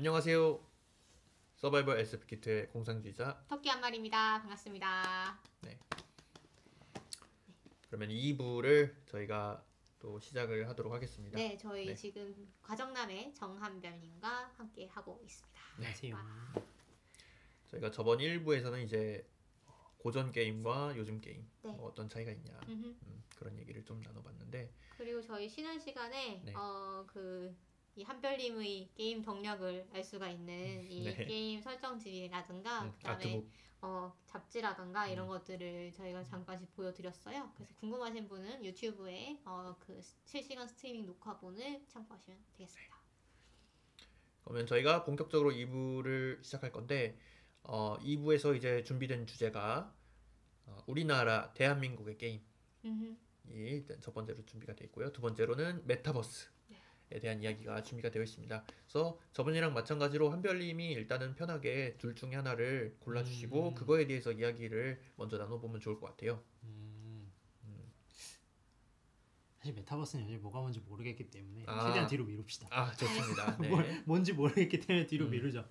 안녕하세요. 서바이벌 SF키트의 공상주의자. 토끼 한 마리입니다. 반갑습니다. 네. 그러면 2부를 저희가 또 시작을 하도록 하겠습니다. 네, 저희 네. 지금 과정남의 정한별님과 함께 하고 있습니다. 네. 와. 저희가 저번 1부에서는 이제 고전 게임과 요즘 게임 네. 어떤 차이가 있냐 음흠. 그런 얘기를 좀 나눠봤는데, 그리고 저희 쉬는 시간에 네. 이 한별님의 게임 동력을 알 수가 있는 이 네. 게임 설정집이라든가 그다음에 아트북. 잡지라든가 이런 것들을 저희가 잠깐씩 보여드렸어요. 그래서 궁금하신 분은 유튜브에 그 실시간 스트리밍 녹화본을 참고하시면 되겠습니다. 그러면 저희가 본격적으로 2부를 시작할 건데, 2부에서 이제 준비된 주제가 우리나라 대한민국의 게임이 일단 첫 번째로 준비가 되어 있고요. 두 번째로는 메타버스에 대한 이야기가 준비가 되어 있습니다. 그래서 저번이랑 마찬가지로 한별님이 일단은 편하게 둘 중에 하나를 골라주시고 그거에 대해서 이야기를 먼저 나눠보면 좋을 것 같아요. 사실 메타버스는 여전히 뭐가 뭔지 모르겠기 때문에 아. 최대한 뒤로 미룹시다. 아, 좋습니다. 네. 뭔지 모르겠기 때문에 뒤로 미루죠.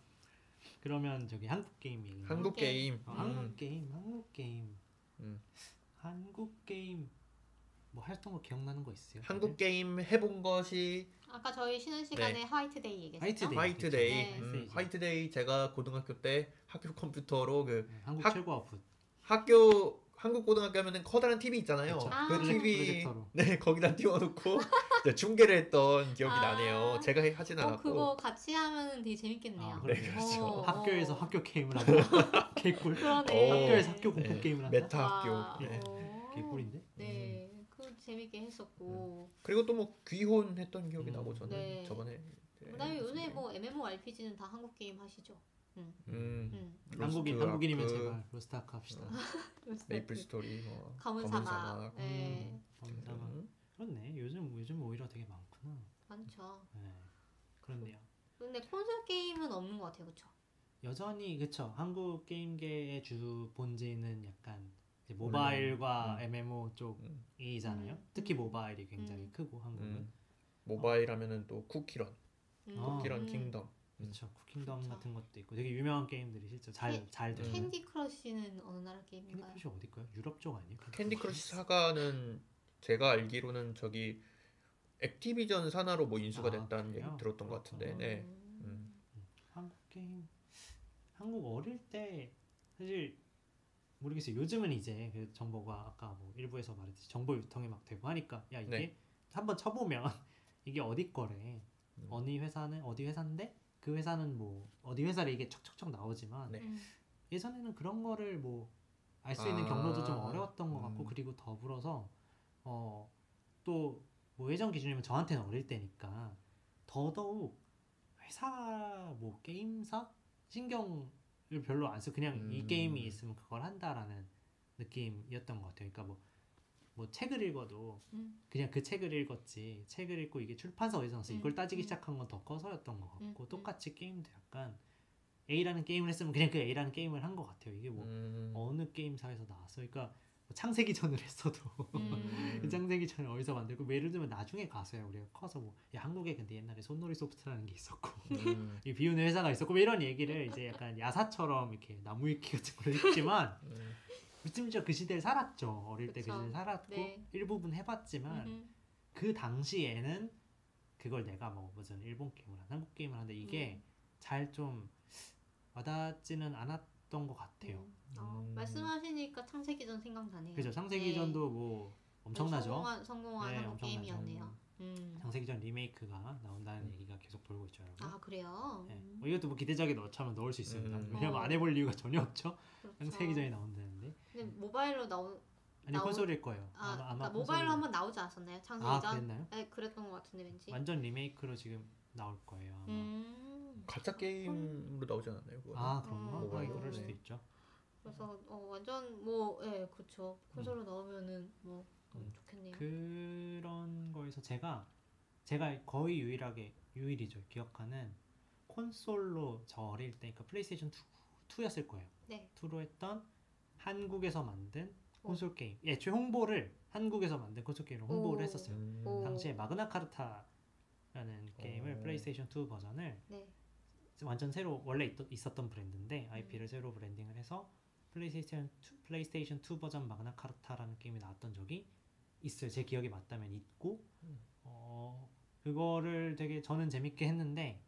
그러면 저기 한국 게임 얘기. 한국 게임. 한국 게임. 음. 한국 게임 뭐 했던 거 기억나는 거 있어요? 한국 게임 해본 것이 아까 저희 쉬는 시간에 네. 화이트데이 얘기했죠? 화이트데이. 화이트데이. 네. 화이트데이 제가 고등학교 때 학교 컴퓨터로 그 한국 최고 아웃풋. 학교 한국 고등학교 하면은 커다란 TV 있잖아요. 그쵸. 아. 그 TV 프로젝터로. 네 거기다 띄워놓고 이제 중계를 했던 기억이 아. 나네요. 제가 하진 않았고. 그거 같이 하면 되게 재밌겠네요. 아, 네, 그렇죠. 학교에서 학교 게임을 하고 개꿀. 그러네. 학교에서 학교 공포 네. 게임을 한다. 메타 학교. 와, 네. 개꿀인데? 네, 그거 재밌게 했었고. 그리고 또 뭐 귀혼 했던 기억이 나고 저는 네. 저번에. 그다음에 요새 뭐 MMORPG는 다 한국 게임 하시죠. 한국인이면 로스트 제발 로스트 아크 합시다. 메이플 스토리, 뭐 검은 사막. 네, 그렇네. 요즘 오히려 되게 많구나. 많죠. 네. 그렇네요. 근데 콘솔 게임은 없는 것 같아요, 그렇죠? 여전히 그쵸. 한국 게임계의 주 본질은 약간 이제 모바일과 MMO 쪽이잖아요. 특히 모바일이 굉장히 크고 한국은. 모바일 하면은 또 쿠키런, 아. 쿠키런 킹덤. 그렇죠. 쿠킹덤 그쵸. 같은 것도 있고 되게 유명한 게임들이 실제 잘 되는. 캔디 크러쉬는 어느 나라 캔디 게임인가요? 크러쉬 어딜까요? 유럽 쪽 아니에요? 캔디 크러쉬 사가는 제가 알기로는 저기 액티비전 산하로 뭐 인수가 아, 됐다는 얘기 그래요? 들었던 것 같은데. 네. 한국 게임 한국 어릴 때 사실 모르겠어요. 요즘은 이제 그 정보가 아까 뭐 일부에서 말했듯이 정보 유통이 막 되고 하니까 야 이게 네. 한번 쳐보면 이게 어디 거래 어느 회사는 어디 회사인데 그 회사는 뭐 어디 회사를 이게 척척척 나오지만 네. 예전에는 그런 거를 뭐 알 수 있는 경로도 좀 어려웠던 것 같고 음. 그리고 더불어서 또 뭐 예전 기준이면 저한테는 어릴 때니까 더더욱 회사 뭐 게임사 신경을 별로 안 써 그냥 이 게임이 있으면 그걸 한다라는 느낌이었던 것 같아요. 그러니까 뭐 책을 읽어도 그냥 그 책을 읽었지 책을 읽고 이게 출판사 어디서 나서 이걸 따지기 시작한 건 더 커서였던 것 같고 똑같이 게임도 약간 A라는 게임을 했으면 그냥 그 A라는 게임을 한 것 같아요. 이게 뭐 어느 게임사에서 나왔어. 그러니까 뭐 창세기전을 했어도 그 창세기전을 어디서 만들고 뭐 예를 들면 나중에 가서야 우리가 커서 뭐 야 한국에 근데 옛날에 손놀이 소프트라는 게 있었고 이 비우는 회사가 있었고 뭐 이런 얘기를 이제 약간 야사처럼 이렇게 나무위키 같은 걸 읽지만 심지어 그 시대를 살았죠. 어릴 때 그 그쵸. 시대를 살았고 네. 일부분 해봤지만 그 당시에는 그걸 내가 뭐 무슨 일본 게임을 한 한국 게임을 하는데 이게 잘 좀 와닿지는 않았던 것 같아요. 말씀하시니까 창세기전 생각나네요. 그죠? 창세기전도 뭐 엄청나죠. 성공한 네, 한국 엄청나죠. 게임이었네요. 창세기전 리메이크가 나온다는 얘기가 계속 돌고 있죠, 여러분. 아 그래요? 네. 이것도 뭐 기대작에 넣자면 넣을 수 있습니다. 음. 왜냐면 안 해볼 이유가 전혀 없죠. 그렇죠. 창세기전이 나온다는데. 근데 모바일로 아니 콘솔일 거예요. 아마 아마 모바일로 한번 나오지 않았었나요? 창세기전? 아, 그랬나요? 네, 그랬던 것 같은데 왠지. 완전 리메이크로 지금 나올 거예요. 아마. 가짜 게임으로 나오지 않았나요? 그거는? 아 그런가? 모바일로. 그럴 수도 네. 있죠. 그래서 완전 뭐 그쵸. 콘솔로 나오면은 뭐 좋겠네요. 그런 거에서 제가 거의 유일이죠. 기억하는 콘솔로 저 어릴 때 그러니까 플레이스테이션 2였을 거예요. 네. 2로 했던 한국에서 만든 콘솔 게임. 애초에 홍보를 한국에서 만든 콘솔 게임으로 홍보를 했었어요. 오. 당시에 마그나 카르타라는 게임을 플레이스테이션 2 버전을 네. 완전 새로 원래 있었던 브랜드인데 IP를 새로 브랜딩을 해서 플레이스테이션 2 버전 마그나 카르타라는 게임이 나왔던 적이 있어요. 제 기억이 맞다면 있고 그거를 되게 저는 재밌게 했는데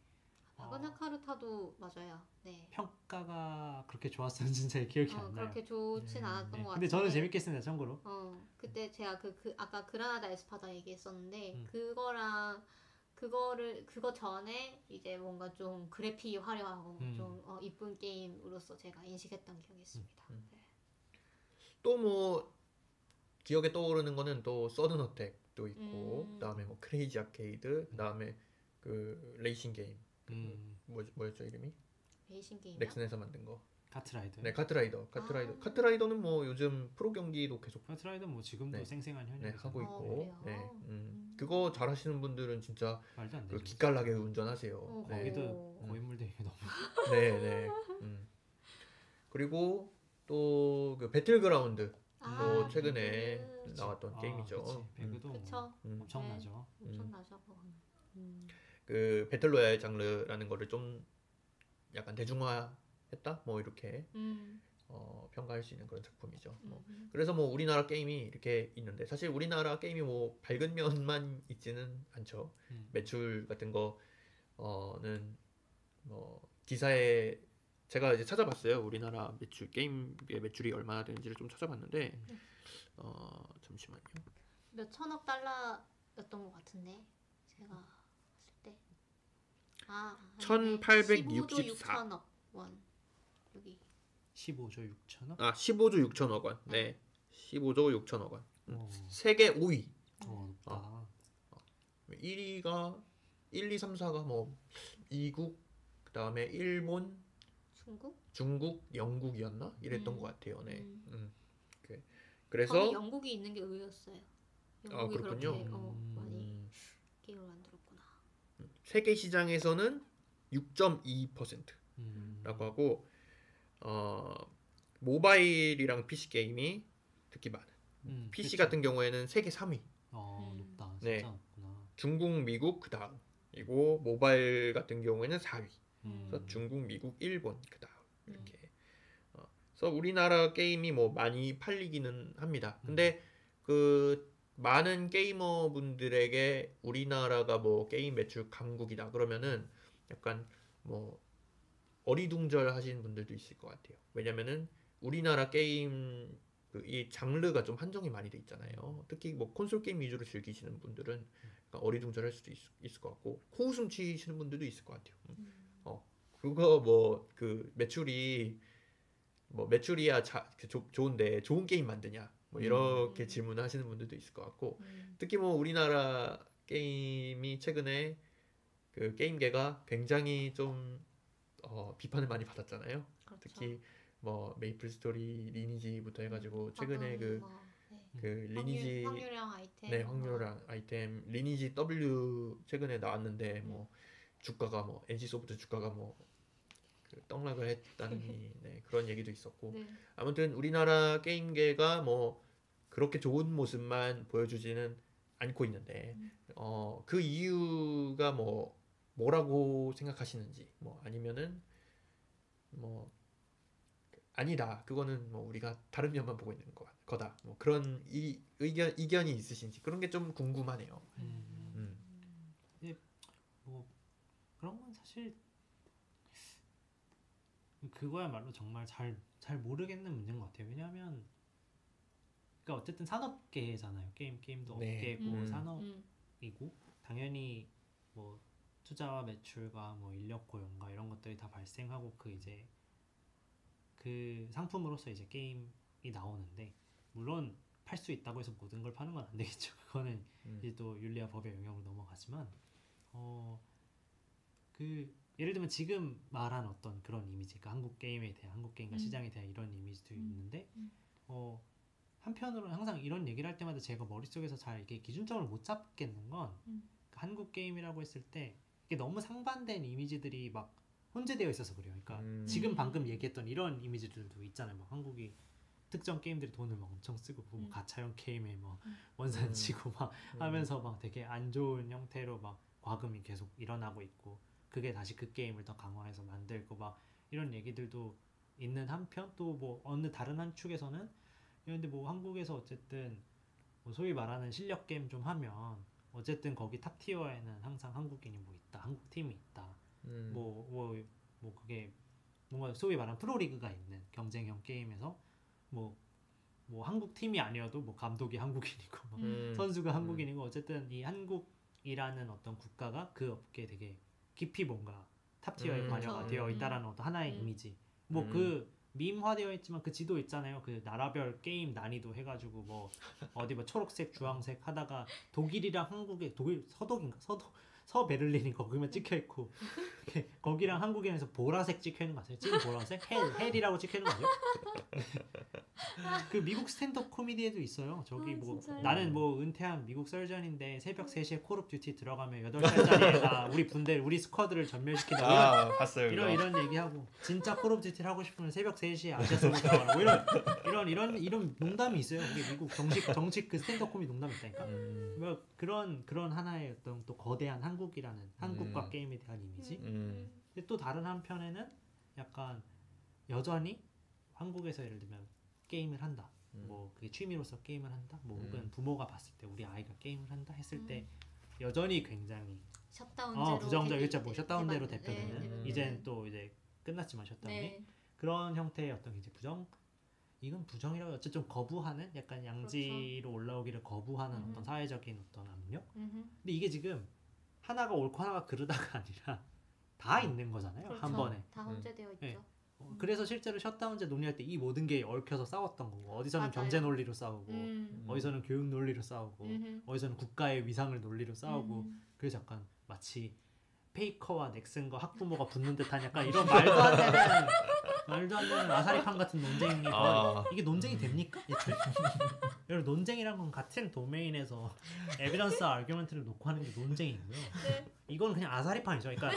마그나 카르타도 맞아요. 네. 평가가 그렇게 좋았었는지 잘 기억이 안 나요. 그렇게 좋진 않았던 것 같은데. 근데 저는 재밌게 했습니다. 참고로. 그때 제가 아까 그라나다 에스파다 얘기했었는데 그거 전에 이제 뭔가 좀 그래픽이 화려하고 좀 이쁜 게임으로서 제가 인식했던 기억이 있습니다. 네. 또 뭐 기억에 떠오르는 거는 또 서든 어택도 있고 그다음에 뭐 크레이지 아케이드 그다음에 그 레이싱 게임 뭐였죠 이름이? 레이싱 게임이요? 넥슨에서 만든 거. 카트라이더. 네, 카트라이더는 뭐 요즘 프로 경기도 계속 카트라이더 뭐 지금도 네. 생생한 현역이죠. 하고 있고. 그래요? 그거 잘하시는 분들은 진짜 말도 안 그 되죠. 기깔나게 운전하세요. 네. 거기도 고인물 대회 너무. 네. 그리고 또 그 배틀그라운드 또 최근에 나왔던 게임이죠. 그치. 배그도 그쵸. 엄청나죠. 엄청나죠. 그 배틀로얄 장르라는 거를 좀 약간 대중화했다 뭐 이렇게 평가할 수 있는 그런 작품이죠. 그래서 뭐 우리나라 게임이 이렇게 있는데 사실 우리나라 게임이 뭐 밝은 면만 있지는 않죠. 매출 같은 거는 뭐 기사에 제가 이제 찾아봤어요. 우리나라 게임의 매출이 얼마나 되는지를 좀 찾아봤는데 잠시만요. 몇 천억 달러였던 것 같은데 제가 봤을 때 1864 15조 6천억 원 여기 15조 6천억? 15조 6천억 원. 네. 15조 6천억 원. 세계 5위. 높다. 1위가 1, 2, 3, 4가 뭐 미국, 그다음에 일본, 중국, 영국이었나? 이랬던 것 같아요. 네. 그래서 영국이 있는 게 의외였어요. 영국이 그렇군요. 그렇게 많이 게임을 만들었구나. 세계 시장에서는 6.2%라고 하고 모바일이랑 PC 게임이 특히 많은. PC 그쵸. 같은 경우에는 세계 3위. 높다. 진짜 네. 높구나. 중국, 미국 그 다음. 그리고 모바일 같은 경우에는 4위. 그래서 중국, 미국, 일본 그 다음 이렇게. 그래서 우리나라 게임이 뭐 많이 팔리기는 합니다. 근데 그 많은 게이머 분들에게 우리나라가 뭐 게임 매출 강국이다 그러면은 약간 뭐 어리둥절 하시는 분들도 있을 것 같아요. 왜냐면은 우리나라 게임 이 장르가 좀 한정이 많이 돼 있잖아요. 특히 뭐 콘솔 게임 위주로 즐기시는 분들은 약간 어리둥절할 수도 있을 것 같고 코웃음 치시는 분들도 있을 것 같아요. 그거 뭐 그 매출이야 좋은데 좋은 게임 만드냐 뭐 이렇게 질문을 하시는 분들도 있을 것 같고 특히 뭐 우리나라 게임이 최근에 그 게임계가 굉장히 좀 비판을 많이 받았잖아요. 그렇죠. 특히 뭐 메이플 스토리 리니지부터 해가지고 최근에 그 리니지 확률형 아이템 확률형 아이템 리니지 W 최근에 나왔는데 뭐 주가가 뭐 NC 소프트 주가가 뭐 그 떡락을 했다는 그런 얘기도 있었고 아무튼 우리나라 게임계가 뭐 그렇게 좋은 모습만 보여주지는 않고 있는데 그 이유가 뭐라고 생각하시는지 뭐 아니면은 뭐 아니다 그거는 뭐 우리가 다른 면만 보고 있는 거다 뭐 그런 이견이 있으신지 그런 게 좀 궁금하네요. 뭐 그런 건 사실 그거야말로 정말 잘 모르겠는 문제인 것 같아요. 왜냐하면 그러니까 어쨌든 산업계잖아요. 게임도 업계고 산업이고 당연히 뭐 투자와 매출과 뭐 인력 고용과 이런 것들이 다 발생하고 이제 그 상품으로서 이제 게임이 나오는데 물론 팔 수 있다고 해서 모든 걸 파는 건 안 되겠죠. 그거는 이제 또 윤리와 법의 영역으로 넘어가지만 예를 들면 지금 말한 어떤 그런 이미지, 그러니까 한국 게임에 대한 한국 게임과 시장에 대한 이런 이미지도 있는데 한편으로는 항상 이런 얘기를 할 때마다 제가 머릿속에서 잘 이게 기준점을 못 잡겠는 건 한국 게임이라고 했을 때 이게 너무 상반된 이미지들이 막 혼재되어 있어서 그래요. 그러니까 지금 방금 얘기했던 이런 이미지들도 있잖아요. 막 한국이 특정 게임들이 돈을 막 엄청 쓰고 뭐 가차형 게임에 막 원산 치고 막 하면서 막 되게 안 좋은 형태로 막 과금이 계속 일어나고 있고 그게 다시 그 게임을 더 강화해서 만들고 막 이런 얘기들도 있는 한편 또 뭐 어느 다른 한 축에서는 근데 뭐 한국에서 어쨌든 뭐 소위 말하는 실력 게임 좀 하면 어쨌든 거기 탑 티어에는 항상 한국인이 뭐 있다, 한국 팀이 있다. 뭐 그게 뭔가 소위 말하는 프로리그가 있는 경쟁형 게임에서 뭐 한국 팀이 아니어도 뭐 감독이 한국인이고 선수가 한국인이고 어쨌든 이 한국이라는 어떤 국가가 그 업계에 되게 깊이 뭔가 탑 티어에 관여가 되어 있다라는 어떤 하나의 이미지. 뭐 그 밈화되어 있지만 그 지도 있잖아요. 그 나라별 게임 난이도 해가지고 뭐 어디 뭐 초록색, 주황색 하다가 독일이랑 한국의 독일 서독인가 서베를린이 거기만 찍혀 있고 거기랑 한국에서 보라색 찍혀 있는 거 같아요. 찐 보라색 헬이라고 찍혀 있는 거죠. 그 미국 스탠드업 코미디에도 있어요. 저기 뭐 진짜요? 나는 뭐 은퇴한 미국 설전인데 새벽 3시에 콜 오브 듀티 들어가면 8살짜리 우리 분대 우리 스쿼드를 전멸시킨다. 봤어요. 이런 얘기하고 진짜 콜 오브 듀티를 하고 싶으면 새벽 3시에 아시아스로 들어가라. 뭐 이런 농담이 있어요. 우리 미국 정식 그 스탠드업 코미디 농담이 있다니까. 뭐 그런 하나의 어떤 또 거대한 한국이라는 한국과 게임에 대한 이미지. 근데 또 다른 한편에는 약간 여전히 한국에서 예를 들면 게임을 한다. 뭐 그게 취미로서 게임을 한다. 뭐 혹은 부모가 봤을 때 우리 아이가 게임을 한다 했을 때 여전히 굉장히 셧다운제로 부정적이죠. 뭐 셧다운제로 대박이네. 대표되는 이젠 또 이제 끝났지만 셧다운이 그런 형태의 어떤 이제 이건 부정이라고 어쨌든 거부하는 약간 양지로 올라오기를 거부하는 어떤 사회적인 어떤 압력. 근데 이게 지금 하나가 옳고 하나가 그르다가 아니라 다 있는 거잖아요. 그렇죠. 한 번에. 다 혼재되어 있죠. 네. 그래서 실제로 셧다운제 논의할 때 이 모든 게 얽혀서 싸웠던 거고 어디서는 맞아요. 경제 논리로 싸우고 어디서는 교육 논리로 싸우고 어디서는 국가의 위상을 논리로 싸우고 그래서 약간 마치 페이커와 넥슨과 학부모가 붙는 듯한 약간 이런 말도 안 되는 아사리판 같은 논쟁이 이게 논쟁이 됩니까? 여러분 논쟁이란 건 같은 도메인에서 에비던스 아규먼트를 놓고 하는 게 논쟁이고요. 이건 그냥 아사리판이죠. 그러니까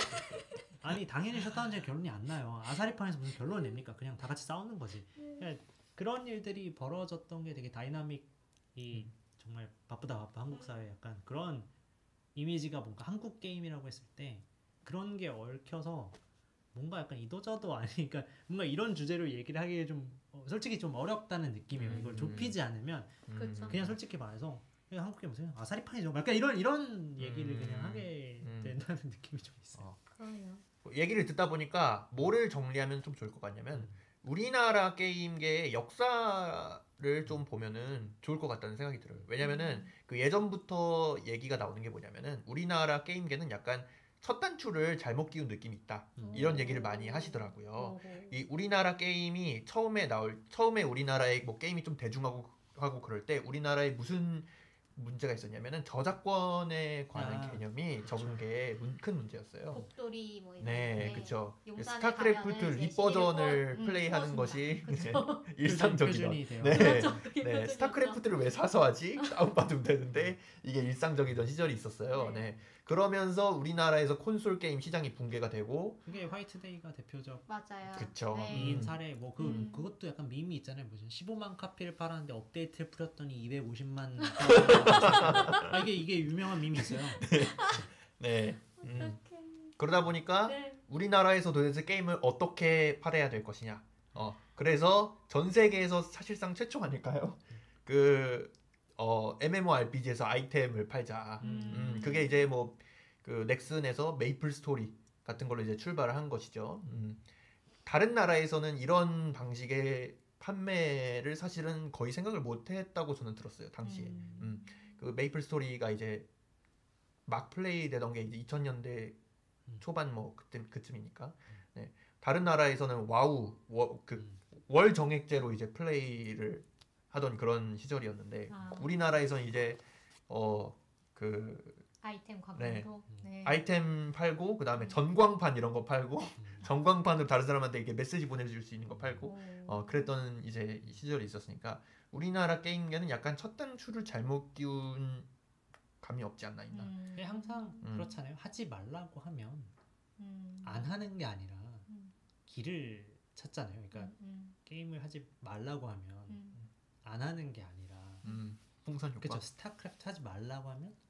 아니 당연히 셧다운제 결론이 안 나요. 아사리판에서 무슨 결론을 냅니까? 그냥 다 같이 싸우는 거지. 그러니까 그런 일들이 벌어졌던 게 되게 다이나믹이 정말 바쁘다 한국 사회 약간 그런 이미지가 뭔가 한국 게임이라고 했을 때 그런 게 얽혀서 뭔가 약간 이도저도 아니니까 뭔가 이런 주제로 얘기를 하기에 좀 솔직히 좀 어렵다는 느낌이에요. 이걸 좁히지 않으면 그렇죠. 그냥 솔직히 말해서 그냥 한국에 무슨 아사리판이죠. 약간 이런 얘기를 그냥 하게 된다는 느낌이 좀 있어요. 그러네요. 얘기를 듣다 보니까 뭐를 정리하면 좀 좋을 것 같냐면 우리나라 게임계의 역사를 좀 보면은 좋을 것 같다는 생각이 들어요. 왜냐면은 그 예전부터 얘기가 나오는 게 뭐냐면은 우리나라 게임계는 약간 첫 단추를 잘못 끼운 느낌이 있다. 이런 얘기를 많이 하시더라고요. 이 우리나라 게임이 처음에 우리나라의 뭐 게임이 좀 대중하고 그럴 때 우리나라에 무슨 문제가 있었냐면은 저작권에 관한 개념이 적은 게 큰 문제였어요. 복돌이 뭐 이런. 네, 그렇죠. 용산에 스타크래프트 가면은 이제 리버전을 CD 플레이하는 것이 일상적이다. 표준이 되어. 네, 그렇죠. 네, 스타크래프트를 왜 사서 하지? 다운받으면 되는데 이게 일상적이던 시절이 있었어요. 네. 그러면서 우리나라에서 콘솔 게임 시장이 붕괴가 되고 그게 화이트데이가 대표적 맞아요. 그쵸. 이인 사례 뭐 그것도 약간 밈이 있잖아요. 무슨 15만 카피를 팔았는데 업데이트를 풀었더니 250만 이게 유명한 밈이 있어요. 네. 그러다 보니까 우리나라에서 도대체 게임을 어떻게 팔아야 될 것이냐. 그래서 전 세계에서 사실상 최초 아닐까요? MMORPG에서 아이템을 팔자. 그게 이제 뭐 그 넥슨에서 메이플 스토리 같은 걸로 이제 출발을 한 것이죠. 다른 나라에서는 이런 방식의 판매를 사실은 거의 생각을 못 했다고 저는 들었어요, 당시에. 그 메이플 스토리가 이제 막 플레이 되던 게 이제 2000년대 초반 뭐 그쯤이니까. 네. 다른 나라에서는 와우 월 정액제로 이제 플레이를 하던 그런 시절이었는데 우리나라에서는 이제 아이템 광고로 아이템 팔고 그다음에 전광판 이런 거 팔고 전광판으로 다른 사람한테 이렇게 메시지 보내줄 수 있는 거 팔고 그랬던 이제 시절이 있었으니까 우리나라 게임계는 약간 첫 단추를 잘못 끼운 감이 없지 않나 있나. 항상 그렇잖아요. 하지 말라고 하면 안 하는 게 아니라 길을 찾잖아요. 그러니까 게임을 하지 말라고 하면 안 하는 게 아니라 풍선 효과. 그렇죠. 스타크래프트 하지 말라고 하면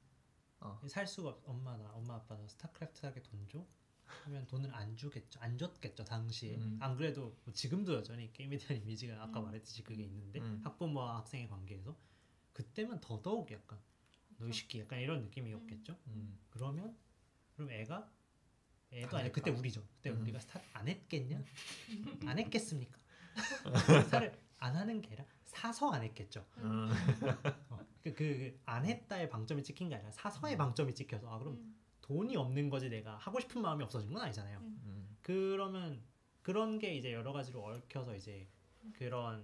살 수가 엄마 아빠가 스타크래프트 하게 돈 줘? 하면 돈을 안 주겠죠. 안 줬겠죠 당시에. 안 그래도 뭐 지금도 여전히 게임에 대한 이미지가 아까 말했듯이 그게 있는데 학부모와 학생의 관계에서 그때만 더더욱 약간 너 이 새끼 약간 이런 느낌이었겠죠. 그럼 애도 아니 그때 우리죠. 그때 우리가 스타트 안 했겠냐? 안 했겠습니까? 스타를 안 하는 게 아니라 사서 안 했겠죠. 안 했다의 방점이 찍힌 게 아니라 사서의 방점이 찍혀서 그럼 돈이 없는 거지 내가 하고 싶은 마음이 없어진 건 아니잖아요. 그러면 그런 게 이제 여러 가지로 얽혀서 이제 그런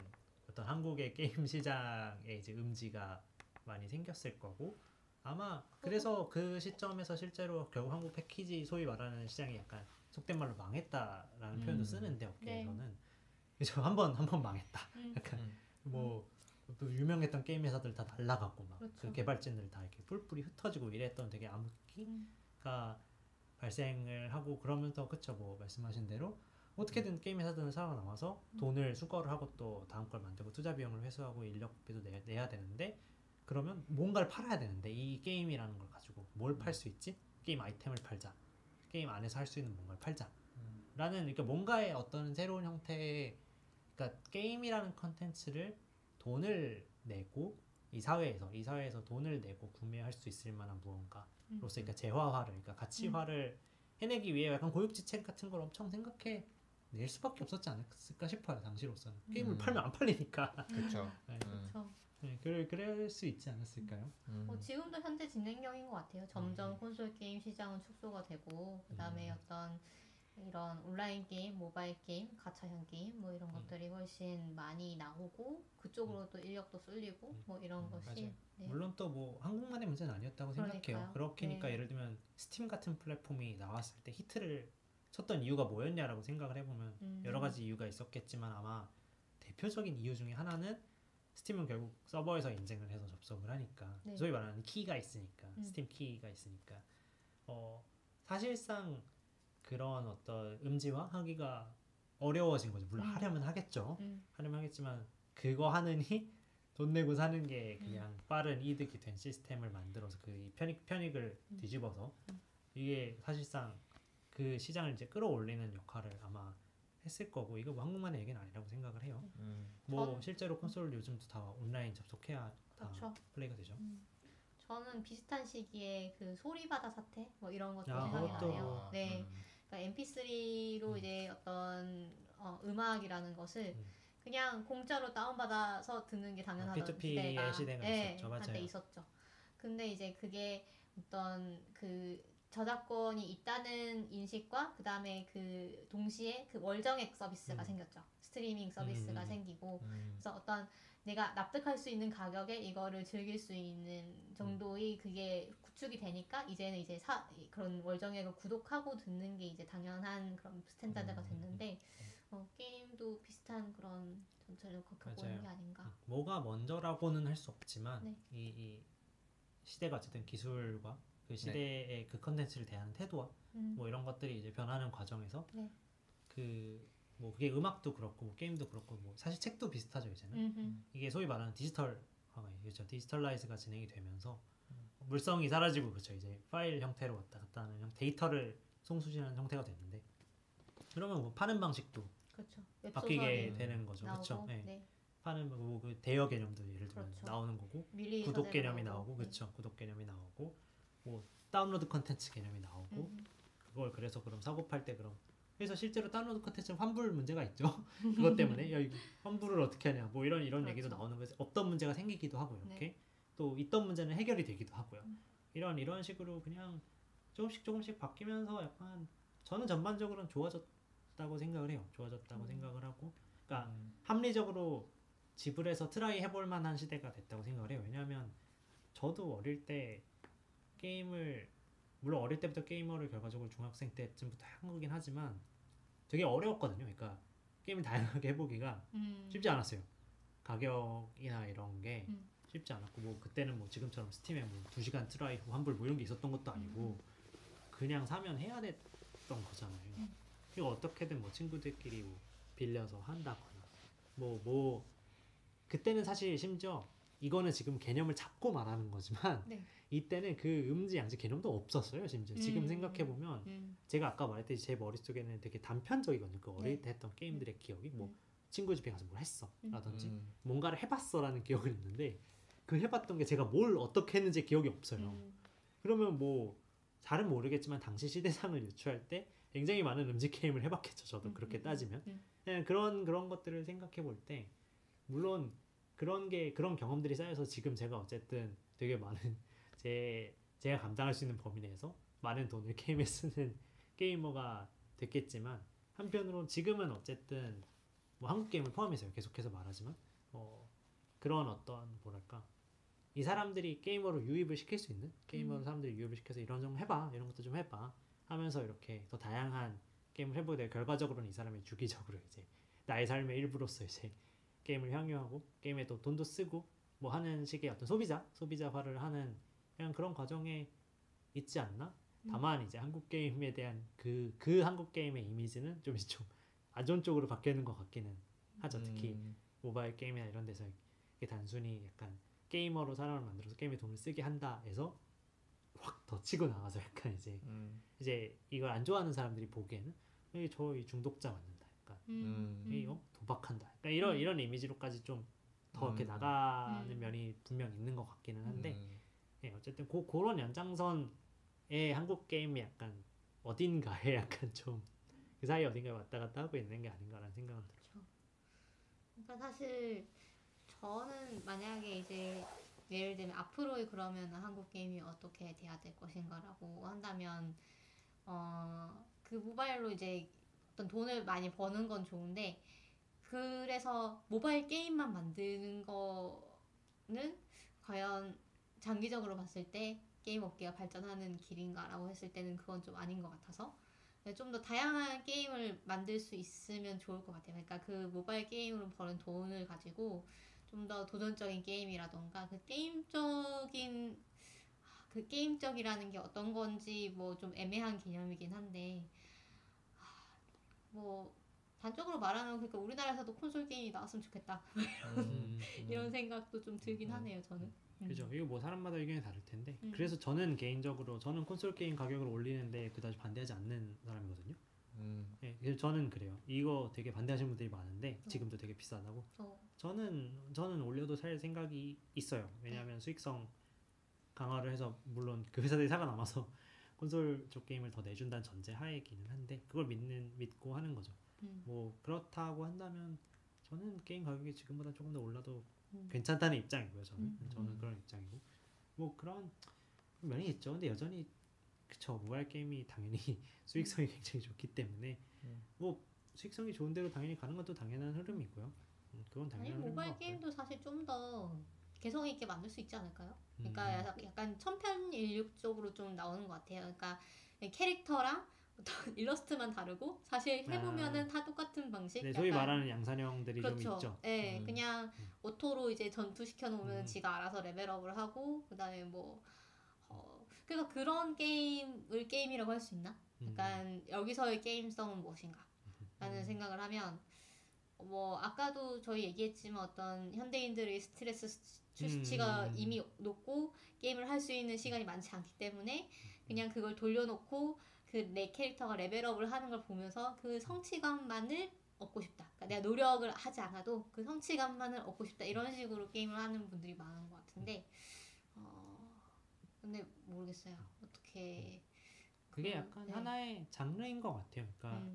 어떤 한국의 게임 시장에 이제 음지가 많이 생겼을 거고 아마 그래서 그 시점에서 실제로 결국 한국 패키지 소위 말하는 시장이 약간 속된 말로 망했다라는 표현도 쓰는데 업계에서는 그래서 한번 망했다. 약간 뭐 또 유명했던 게임 회사들 다 날라갔고 막 그 개발진들 다 이렇게 뿔뿔이 흩어지고 이랬던 되게 암흑기가 발생을 하고 그러면서 그쵸 뭐 말씀하신 대로 어떻게든 게임 회사들은 살아남아서 돈을 수거를 하고 또 다음 걸 만들고 투자 비용을 회수하고 인력비도 내야 되는데 그러면 뭔가를 팔아야 되는데 이 게임이라는 걸 가지고 뭘 팔 수 있지? 게임 아이템을 팔자. 게임 안에서 할 수 있는 뭔가를 팔자. 라는 그러니까 뭔가의 어떤 새로운 형태의 그러니까 게임이라는 컨텐츠를 돈을 내고 이 사회에서 돈을 내고 구매할 수 있을 만한 무언가로서 그러니까 재화화를 그러니까 가치화를 해내기 위해 약간 고육지책 같은 걸 엄청 생각해 낼 수밖에 없었지 않았을까 싶어요 당시로서는 게임을 팔면 안 팔리니까 그렇죠. 네, 그럴 수 있지 않았을까요? 지금도 현재 진행형인 것 같아요. 점점 콘솔 게임 시장은 축소가 되고 그다음에 어떤 이런 온라인 게임, 모바일 게임, 가차형 게임 뭐 이런 것들이 훨씬 많이 나오고 그쪽으로 또 인력도 쏠리고 뭐 이런 것이 물론 또 뭐 한국만의 문제는 아니었다고 생각해요. 그러니까요. 그렇게니까 예를 들면 스팀 같은 플랫폼이 나왔을 때 히트를 쳤던 이유가 뭐였냐라고 생각을 해보면 여러 가지 이유가 있었겠지만 아마 대표적인 이유 중에 하나는 스팀은 결국 서버에서 인증을 해서 접속을 하니까 소위 말하는 키가 있으니까 스팀 키가 있으니까 사실상 그런 어떤 음지화하기가 어려워진 거죠. 물론 하려면 하겠죠. 하려면 하겠지만 그거 하느니 돈 내고 사는 게 그냥 빠른 이득이 된 시스템을 만들어서 그 편익을 뒤집어서 이게 사실상 그 시장을 이제 끌어올리는 역할을 아마 했을 거고 이거 뭐 한국만의 얘기는 아니라고 생각을 해요. 뭐 실제로 콘솔 요즘도 다 온라인 접속해야 다 플레이가 되죠. 저는 비슷한 시기에 그 소리바다 사태 뭐 이런 것도 생각이 나네요. 네. 그러니까 MP3로 이제 어떤 음악이라는 것을 그냥 공짜로 다운받아서 듣는 게 당연하던 P2P의 시대가 있었죠. 맞아요. 한때 있었죠. 근데 이제 그게 어떤 그 저작권이 있다는 인식과 그 다음에 그 동시에 그 월정액 서비스가 생겼죠. 스트리밍 서비스가 생기고 그래서 어떤 내가 납득할 수 있는 가격에 이거를 즐길 수 있는 정도의 그게 구축이 되니까 이제는 이제 그런 월정액을 구독하고 듣는 게 이제 당연한 그런 스탠다드가 됐는데 게임도 비슷한 그런 전철을 겪고 있는 게 아닌가. 뭐가 먼저라고는 할 수 없지만 이 시대가 어쨌든 기술과 그 시대의 그 컨텐츠를 대하는 태도와 뭐 이런 것들이 이제 변하는 과정에서 뭐 그게 음악도 그렇고 뭐 게임도 그렇고 뭐 사실 책도 비슷하죠 이제는. 이게 소위 말하는 그렇죠. 디지털라이즈가 진행이 되면서 물성이 사라지고 그렇죠. 이제 파일 형태로 왔다 갔다 하는 데이터를 송수신하는 형태가 됐는데 그러면 뭐 파는 방식도 그렇죠. 바뀌게 되는 거죠. 그렇죠. 파는 뭐 그 대여 개념도 예를 들면 나오는 거고 구독 개념이 나오고 그렇죠. 구독 개념이 나오고 뭐 다운로드 컨텐츠 개념이 나오고 그걸 그래서 그럼 사고 팔 때 그래서 실제로 다운로드 컨텐츠는 환불 문제가 있죠. 그것 때문에 야, 환불을 어떻게 하냐 뭐 이런 얘기도 나오는 거죠. 없던 문제가 생기기도 하고 이렇게 또 있던 문제는 해결이 되기도 하고요. 이런 식으로 그냥 조금씩 바뀌면서 약간 저는 전반적으로는 좋아졌다고 생각을 해요. 좋아졌다고 생각을 하고 그러니까 합리적으로 지불해서 트라이 해볼 만한 시대가 됐다고 생각을 해요. 왜냐하면 저도 어릴 때 게임을 물론 어릴 때부터 게이머를 결과적으로 중학생 때쯤부터 한 거긴 하지만 되게 어려웠거든요. 그러니까 게임을 다양하게 해보기가 쉽지 않았어요. 가격이나 이런 게 쉽지 않았고 뭐 그때는 뭐 지금처럼 스팀에 뭐 2시간 트라이 후 환불 뭐 이런 게 있었던 것도 아니고 그냥 사면 해야 됐던 거잖아요. 그리고 어떻게든 뭐 친구들끼리 뭐 빌려서 한다거나 뭐 그때는 사실 심지어 이거는 지금 개념을 잡고 말하는 거지만 네. 이때는 그 음지 양지 개념도 없었어요. 심지어 지금 생각해 보면 제가 아까 말했듯이 제 머릿속에는 되게 단편적이거든요. 그 어릴 때 했던 게임들의 기억이 뭐 친구 집에 가서 뭘 했어 라든지 뭔가를 해봤어라는 기억은 있는데 그 해봤던 게 제가 뭘 어떻게 했는지 기억이 없어요. 그러면 뭐 잘은 모르겠지만 당시 시대상을 유추할 때 굉장히 많은 음식 게임을 해봤겠죠. 저도 그렇게 따지면 그런 것들을 생각해 볼 때 물론 그런 경험들이 쌓여서 지금 제가 어쨌든 되게 많은 제가 감당할 수 있는 범위 내에서 많은 돈을 게임에 쓰는 게이머가 됐겠지만 한편으로 지금은 어쨌든 뭐 한국 게임을 포함해서요. 계속해서 말하지만 그런 어떤 뭐랄까 이 사람들이 게이머로 유입을 시킬 수 있는 게이머로 사람들이 유입을 시켜서 이런 좀 해봐 이런 것도 좀 해봐 하면서 이렇게 더 다양한 게임을 해보게 되고 결과적으로는 이 사람이 주기적으로 이제 나의 삶의 일부로서 이제 게임을 향유하고 게임에 또 돈도 쓰고 뭐 하는 식의 어떤 소비자화를 하는 그냥 그런 과정에 있지 않나? 다만 이제 한국 게임에 대한 그 한국 게임의 이미지는 좀 안 좋은 쪽으로 바뀌는 것 같기는 하죠. 특히 모바일 게임이나 이런 데서 이게 단순히 약간 게이머로 사람을 만들어서 게임에 돈을 쓰게 한다 해서 확 더 치고 나가서 약간 이제 이걸 안 좋아하는 사람들이 보기에는 이 중독자 맞는다. 약간 도박한다. 그러니까 이런 이미지로까지 좀 더 이렇게 나가는 면이 분명 있는 것 같기는 한데 어쨌든 그런 연장선에 한국 게임이 약간 어딘가에 약간 좀 그 사이 어딘가에 왔다 갔다 하고 있는 게 아닌가라는 생각은 들어요. 그러니까 사실 저는 만약에 이제 예를 들면 앞으로의 그러면 한국 게임이 어떻게 돼야 될 것인가라고 한다면 그 모바일로 이제 어떤 돈을 많이 버는 건 좋은데 그래서 모바일 게임만 만드는 거는 과연 장기적으로 봤을 때 게임 업계가 발전하는 길인가라고 했을 때는 그건 좀 아닌 것 같아서 좀 더 다양한 게임을 만들 수 있으면 좋을 것 같아요. 그러니까 그 모바일 게임으로 버는 돈을 가지고 좀 더 도전적인 게임이라던가 그 게임적이라는 게 어떤 건지 뭐 좀 애매한 개념이긴 한데 뭐 단적으로 말하면 그러니까 우리나라에서도 콘솔 게임이 나왔으면 좋겠다 이런 생각도 좀 들긴 하네요. 저는. 그죠. 이거 뭐 사람마다 의견이 다를 텐데 그래서 저는 개인적으로 저는 콘솔 게임 가격을 올리는데 그다지 반대하지 않는 사람이거든요. 네, 그래서 저는 그래요. 이거 되게 반대하시는 분들이 많은데 지금도 되게 비싸다고. 저는 올려도 살 생각이 있어요. 왜냐하면 수익성 강화를 해서 물론 그 회사들이 살아남아서 콘솔 쪽 게임을 더 내준다는 전제 하에기는 한데 그걸 믿고 하는 거죠. 뭐 그렇다고 한다면 저는 게임 가격이 지금보다 조금 더 올라도 괜찮다는 입장이고요. 저는 그런 입장이고 뭐 그런 면이 있죠. 근데 여전히 그쵸 모바일 게임이 당연히 수익성이 굉장히 좋기 때문에 뭐 수익성이 좋은 대로 당연히 가는 것도 당연한 흐름이고요. 그건 당연한 흐름인 것 모바일 같고요. 게임도 사실 좀 더 개성 있게 만들 수 있지 않을까요? 그러니까 약간 천편일률 쪽으로 좀 나오는 것 같아요. 그러니까 캐릭터랑 어떤 일러스트만 다르고 사실 해보면은 다 똑같은 방식. 네, 소위 말하는 양산형들이 그렇죠. 좀 있죠. 네, 그냥 오토로 이제 전투 시켜놓으면 지가 알아서 레벨업을 하고 그다음에 뭐 그래서 그런 게임이라고 할 수 있나? 약간 여기서의 게임성은 무엇인가? 라는 생각을 하면 뭐 아까도 저희 얘기했지만 어떤 현대인들의 스트레스 수치가 이미 높고 게임을 할 수 있는 시간이 많지 않기 때문에 그냥 그걸 돌려놓고 그 내 캐릭터가 레벨업을 하는 걸 보면서 그 성취감만을 얻고 싶다. 그러니까 내가 노력을 하지 않아도 그 성취감만을 얻고 싶다. 이런 식으로 게임을 하는 분들이 많은 것 같은데 근데 모르겠어요. 어떻게 그게 약간 하나의 장르인 것 같아요. 그러니까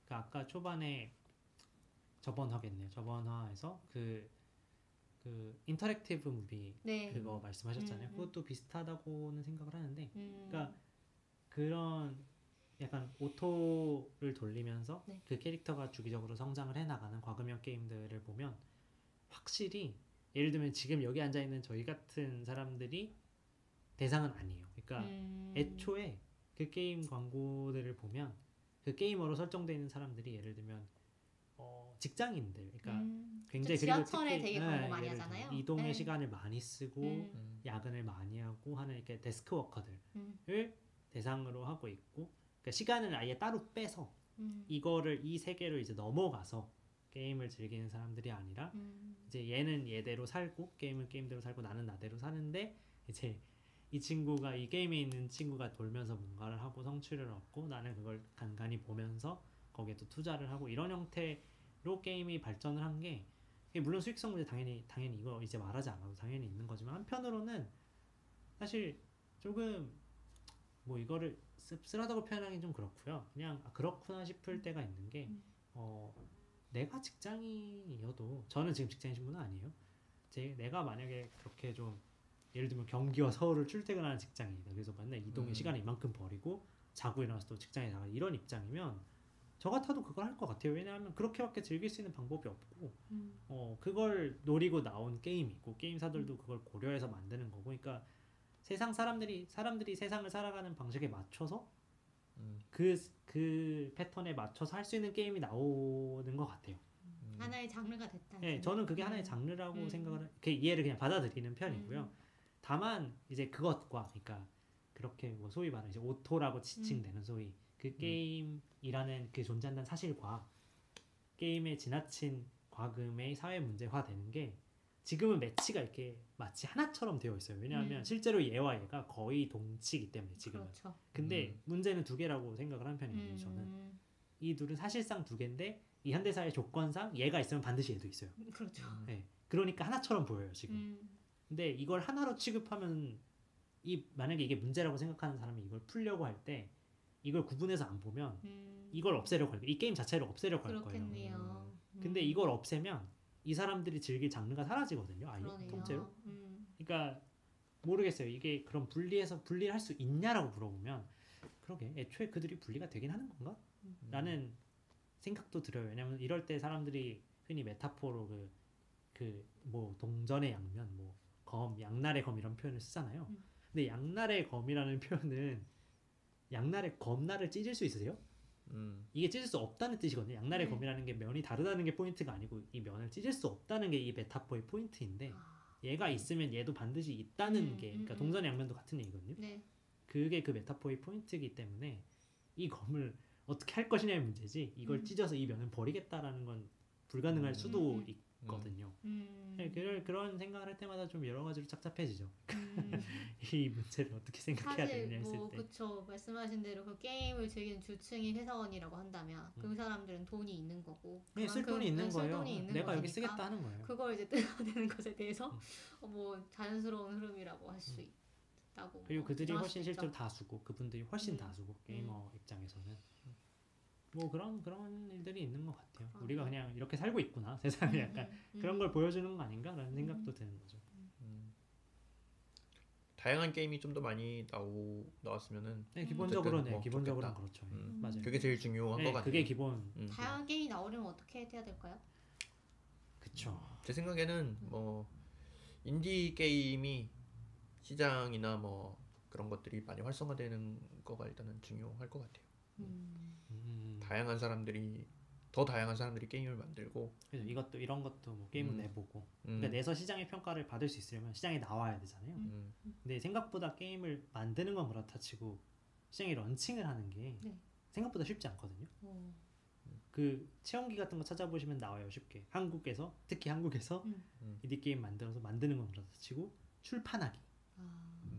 아까 초반에 저번 화에서 그 인터랙티브 무비 그거 말씀하셨잖아요. 그것도 비슷하다고는 생각을 하는데 그러니까 그런 약간 오토를 돌리면서 그 캐릭터가 주기적으로 성장을 해나가는 과금형 게임들을 보면 확실히 예를 들면 지금 여기 앉아있는 저희 같은 사람들이 대상은 아니에요. 그러니까 애초에 그 게임 광고들을 보면 그 게이머로 설정되어 있는 사람들이 예를 들면 직장인들, 그러니까 굉장히 지하철에 되게 광고 많이 하잖아요. 이동의 시간을 많이 쓰고 야근을 많이 하고 하는 이렇게 데스크 워커들을 대상으로 하고 있고, 그러니까 시간을 아예 따로 빼서 이거를 이 세계로 이제 넘어가서 게임을 즐기는 사람들이 아니라 이제 얘는 얘대로 살고 게임은 게임대로 살고 나는 나대로 사는데 이제 이 친구가 이 게임에 있는 친구가 돌면서 뭔가를 하고 성취를 얻고 나는 그걸 간간히 보면서 거기에 또 투자를 하고 이런 형태로 게임이 발전을 한 게 물론 수익성 문제 당연히 이거 이제 말하지 않아도 당연히 있는 거지만 한편으로는 사실 조금 뭐 이거를 씁쓸하다고 표현하기는 좀 그렇고요. 그냥 그렇구나 싶을 때가 있는 게 내가 직장인이어도 저는 지금 직장인 신분은 아니에요. 내가 만약에 그렇게 좀 예를 들면 경기와 서울을 출퇴근하는 직장인이다. 그래서 맨날 이동의 시간을 이만큼 버리고 자고 일어나서 또 직장에 나가 이런 입장이면 저 같아도 그걸 할 것 같아요. 왜냐하면 그렇게밖에 즐길 수 있는 방법이 없고 그걸 노리고 나온 게임이고 게임사들도 그걸 고려해서 만드는 거고 그러니까 세상 사람들이 세상을 살아가는 방식에 맞춰서 그 패턴에 맞춰서 할 수 있는 게임이 나오는 것 같아요. 하나의 장르가 됐다. 네, 저는 그게 하나의 장르라고 생각을 이해를 그냥 받아들이는 편이고요. 다만 이제 그것과 그러니까 그렇게 뭐 소위 말하는 이제 오토라고 지칭되는 소위 그 게임이라는 그 존재한다는 사실과 게임의 지나친 과금의 사회 문제화되는 게 지금은 매치가 이렇게 마치 하나처럼 되어 있어요. 왜냐하면 실제로 얘와 얘가 거의 동치기 때문에 지금은. 그렇죠. 근데 문제는 두 개라고 생각을 한 편이거든요. 저는 이 둘은 사실상 두 개인데 이 현대사의 조건상 얘가 있으면 반드시 얘도 있어요. 그렇죠. 네, 그러니까 하나처럼 보여요 지금. 근데 이걸 하나로 취급하면 만약에 이게 문제라고 생각하는 사람이 이걸 풀려고 할 때 이걸 구분해서 안 보면 이걸 없애려고 할 거예요. 이 게임 자체를 없애려고 할 거예요. 그렇겠네요. 근데 이걸 없애면 이 사람들이 즐길 장르가 사라지거든요. 아예 그러네요. 통째로. 그러니까 모르겠어요. 이게 그럼 분리할 수 있냐라고 물어보면 그러게 애초에 그들이 분리가 되긴 하는 건가? 라는 생각도 들어요. 왜냐면 이럴 때 사람들이 흔히 메타포로 뭐 동전의 양면, 뭐 양날의 검 이런 표현을 쓰잖아요. 근데 양날의 검이라는 표현은 양날의 검날을 찢을 수 있으세요? 이게 찢을 수 없다는 뜻이거든요. 양날의 검이라는 게 면이 다르다는 게 포인트가 아니고 이 면을 찢을 수 없다는 게 이 메타포의 포인트인데 얘가 있으면 얘도 반드시 있다는 게 그러니까 동전의 양면도 같은 얘기거든요. 네. 그게 그 메타포의 포인트이기 때문에 이 검을 어떻게 할 것이냐의 문제지 이걸 찢어서 이 면을 버리겠다라는 건 불가능할 수도 있거든요. 그런 생각을 할 때마다 좀 여러 가지로 착잡해지죠. 이 문제를 어떻게 생각해야 되느냐 했을 때. 그쵸. 말씀하신 대로 그 게임을 즐기는 주층이 회사원이라고 한다면 그 사람들은 돈이 있는 거고. 네, 쓸 돈이 있는 거예요. 돈이 있는 내가 여기 것이니까 쓰겠다 하는 거예요. 그걸 이제 뜯어내는 것에 대해서 뭐 자연스러운 흐름이라고 할 수 있다고. 그리고 그들이 주장할 훨씬 수도 있죠. 실제로 다수고 그분들이 훨씬 다수고 게이머 입장에서는 뭐 그런 일들이 있는 것 같아요. 우리가 그냥 이렇게 살고 있구나 세상에 약간 그런 걸 보여주는 거 아닌가라는 생각도 드는 거죠. 다양한 게임이 좀 더 많이 나왔으면은 네, 기본적으로는 뭐 기본적으로는 좋겠다. 그렇죠. 맞아요. 그게 제일 중요한 네, 것 같아요. 그게 기본. 다양한 게임이 나오려면 어떻게 해야 될까요? 그쵸. 제 생각에는 뭐 인디 게임이 시장이나 뭐 그런 것들이 많이 활성화되는 거가 일단은 중요할 것 같아요. 더 다양한 사람들이 게임을 만들고 그래서 이런 것도 뭐 게임을 내보고 그러니까 내서 시장의 평가를 받을 수 있으려면 시장에 나와야 되잖아요. 근데 생각보다 게임을 만드는 건 그렇다 치고 시장에 런칭을 하는 게 생각보다 쉽지 않거든요. 그 체험기 같은 거 찾아보시면 나와요. 쉽게 특히 한국에서 인디 게임 만들어서 만드는 건 그렇다 치고 출판하기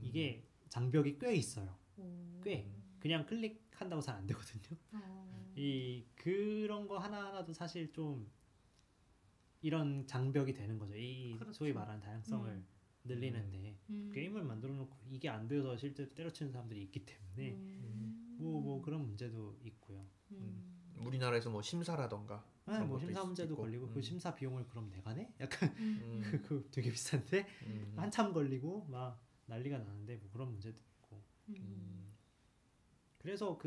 이게 장벽이 꽤 있어요. 꽤 그냥 클릭한다고 잘 안 되거든요. 그런 거 하나하나도 사실 좀 이런 장벽이 되는 거죠. 그렇죠. 소위 말하는 다양성을 늘리는데 게임을 만들어 놓고 이게 안 돼서 실제로 때려치는 사람들이 있기 때문에 뭐 그런 문제도 있고요. 우리나라에서 뭐 심사라던가 그런 뭐 것도 심사 있을 문제도 있고. 걸리고 그 심사 비용을 그럼 내가 내? 약간 그거 되게 비싼데 한참 걸리고 막 난리가 나는데 뭐 그런 문제도 있고. 그래서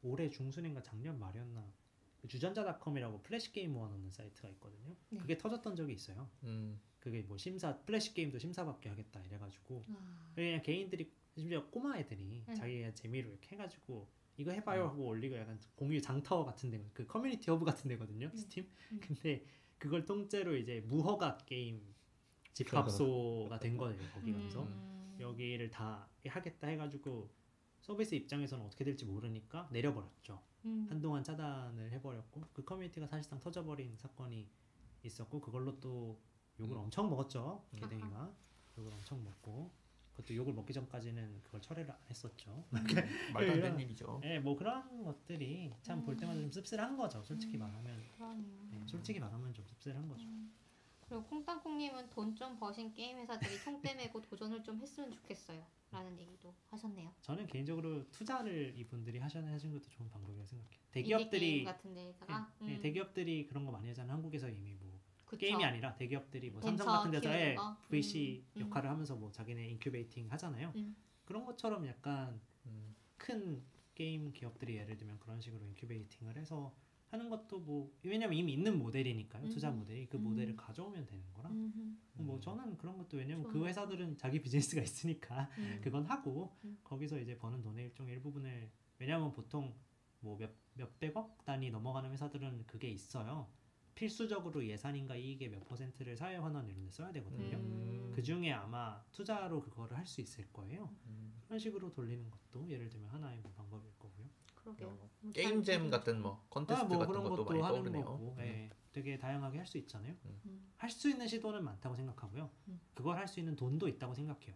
올해 중순인가 작년 말이었나 주전자닷컴이라고 플래시 게임 모아놓는 사이트가 있거든요. 그게 터졌던 적이 있어요. 그게 뭐 플래시 게임도 심사받게 하겠다 이래가지고 그냥 개인들이 심지어 꼬마 애들이 자기가 재미로 이렇게 해가지고 이거 해봐요 하고 올리고 약간 공유 장터 같은 데 그 커뮤니티 허브 같은 데거든요. 스팀. 근데 그걸 통째로 이제 무허가 게임 집합소가 된 거예요. 거기 가서 여기를 다 하겠다 해가지고 서비스 입장에서는 어떻게 될지 모르니까 내려버렸죠. 한동안 차단을 해버렸고 그 커뮤니티가 사실상 터져버린 사건이 있었고 그걸로 또 욕을 엄청 먹었죠. 개댕이가 욕을 엄청 먹고 그것도 욕을 먹기 전까지는 그걸 철회를 안 했었죠. 말도 안 되는 일이죠. 네, 뭐 그런 것들이 참 볼 때마다 좀 씁쓸한 거죠. 솔직히 말하면. 네, 솔직히 말하면 좀 씁쓸한 거죠. 그리고 콩땅콩님은 돈 좀 버신 게임 회사들이 총대 메고 도전을 좀 했으면 좋겠어요. 라는 얘기도 하셨네요. 저는 개인적으로 투자를 이분들이 하신 것도 좋은 방법이라고 생각해요. 대기업들이 같은 데다가 네, 대기업들이 그런 거 많이 하잖아요. 한국에서 이미 뭐 그쵸. 게임이 아니라 대기업들이 뭐 벤처 삼성 같은 데서 키우는 거? VC 역할을 하면서 뭐 자기네 인큐베이팅 하잖아요. 그런 것처럼 약간 큰 게임 기업들이 예를 들면 그런 식으로 인큐베이팅을 해서 하는 것도 뭐 왜냐면 이미 있는 모델이니까요. 투자 모델이 그 모델을 가져오면 되는 거라 뭐 저는 그런 것도 왜냐면 그 회사들은 자기 비즈니스가 있으니까 그건 하고 거기서 이제 버는 돈의 일부분을 왜냐면 보통 뭐 몇백억 단위 넘어가는 회사들은 그게 있어요. 필수적으로 예산인가 이익의 몇 %를 사회환원 이런 데 써야 되거든요. 그 중에 아마 투자로 그거를 할 수 있을 거예요. 그런 식으로 돌리는 것도 예를 들면 하나의 뭐 방법일 거고요. 그러게요. 게임잼 같은 뭐 컨테스트 뭐 같은 그런 것도 것도 많이 하는 떠오르네요. 거고, 네, 되게 다양하게 할 수 있잖아요. 할 수 있는 시도는 많다고 생각하고요. 그걸 할 수 있는 돈도 있다고 생각해요.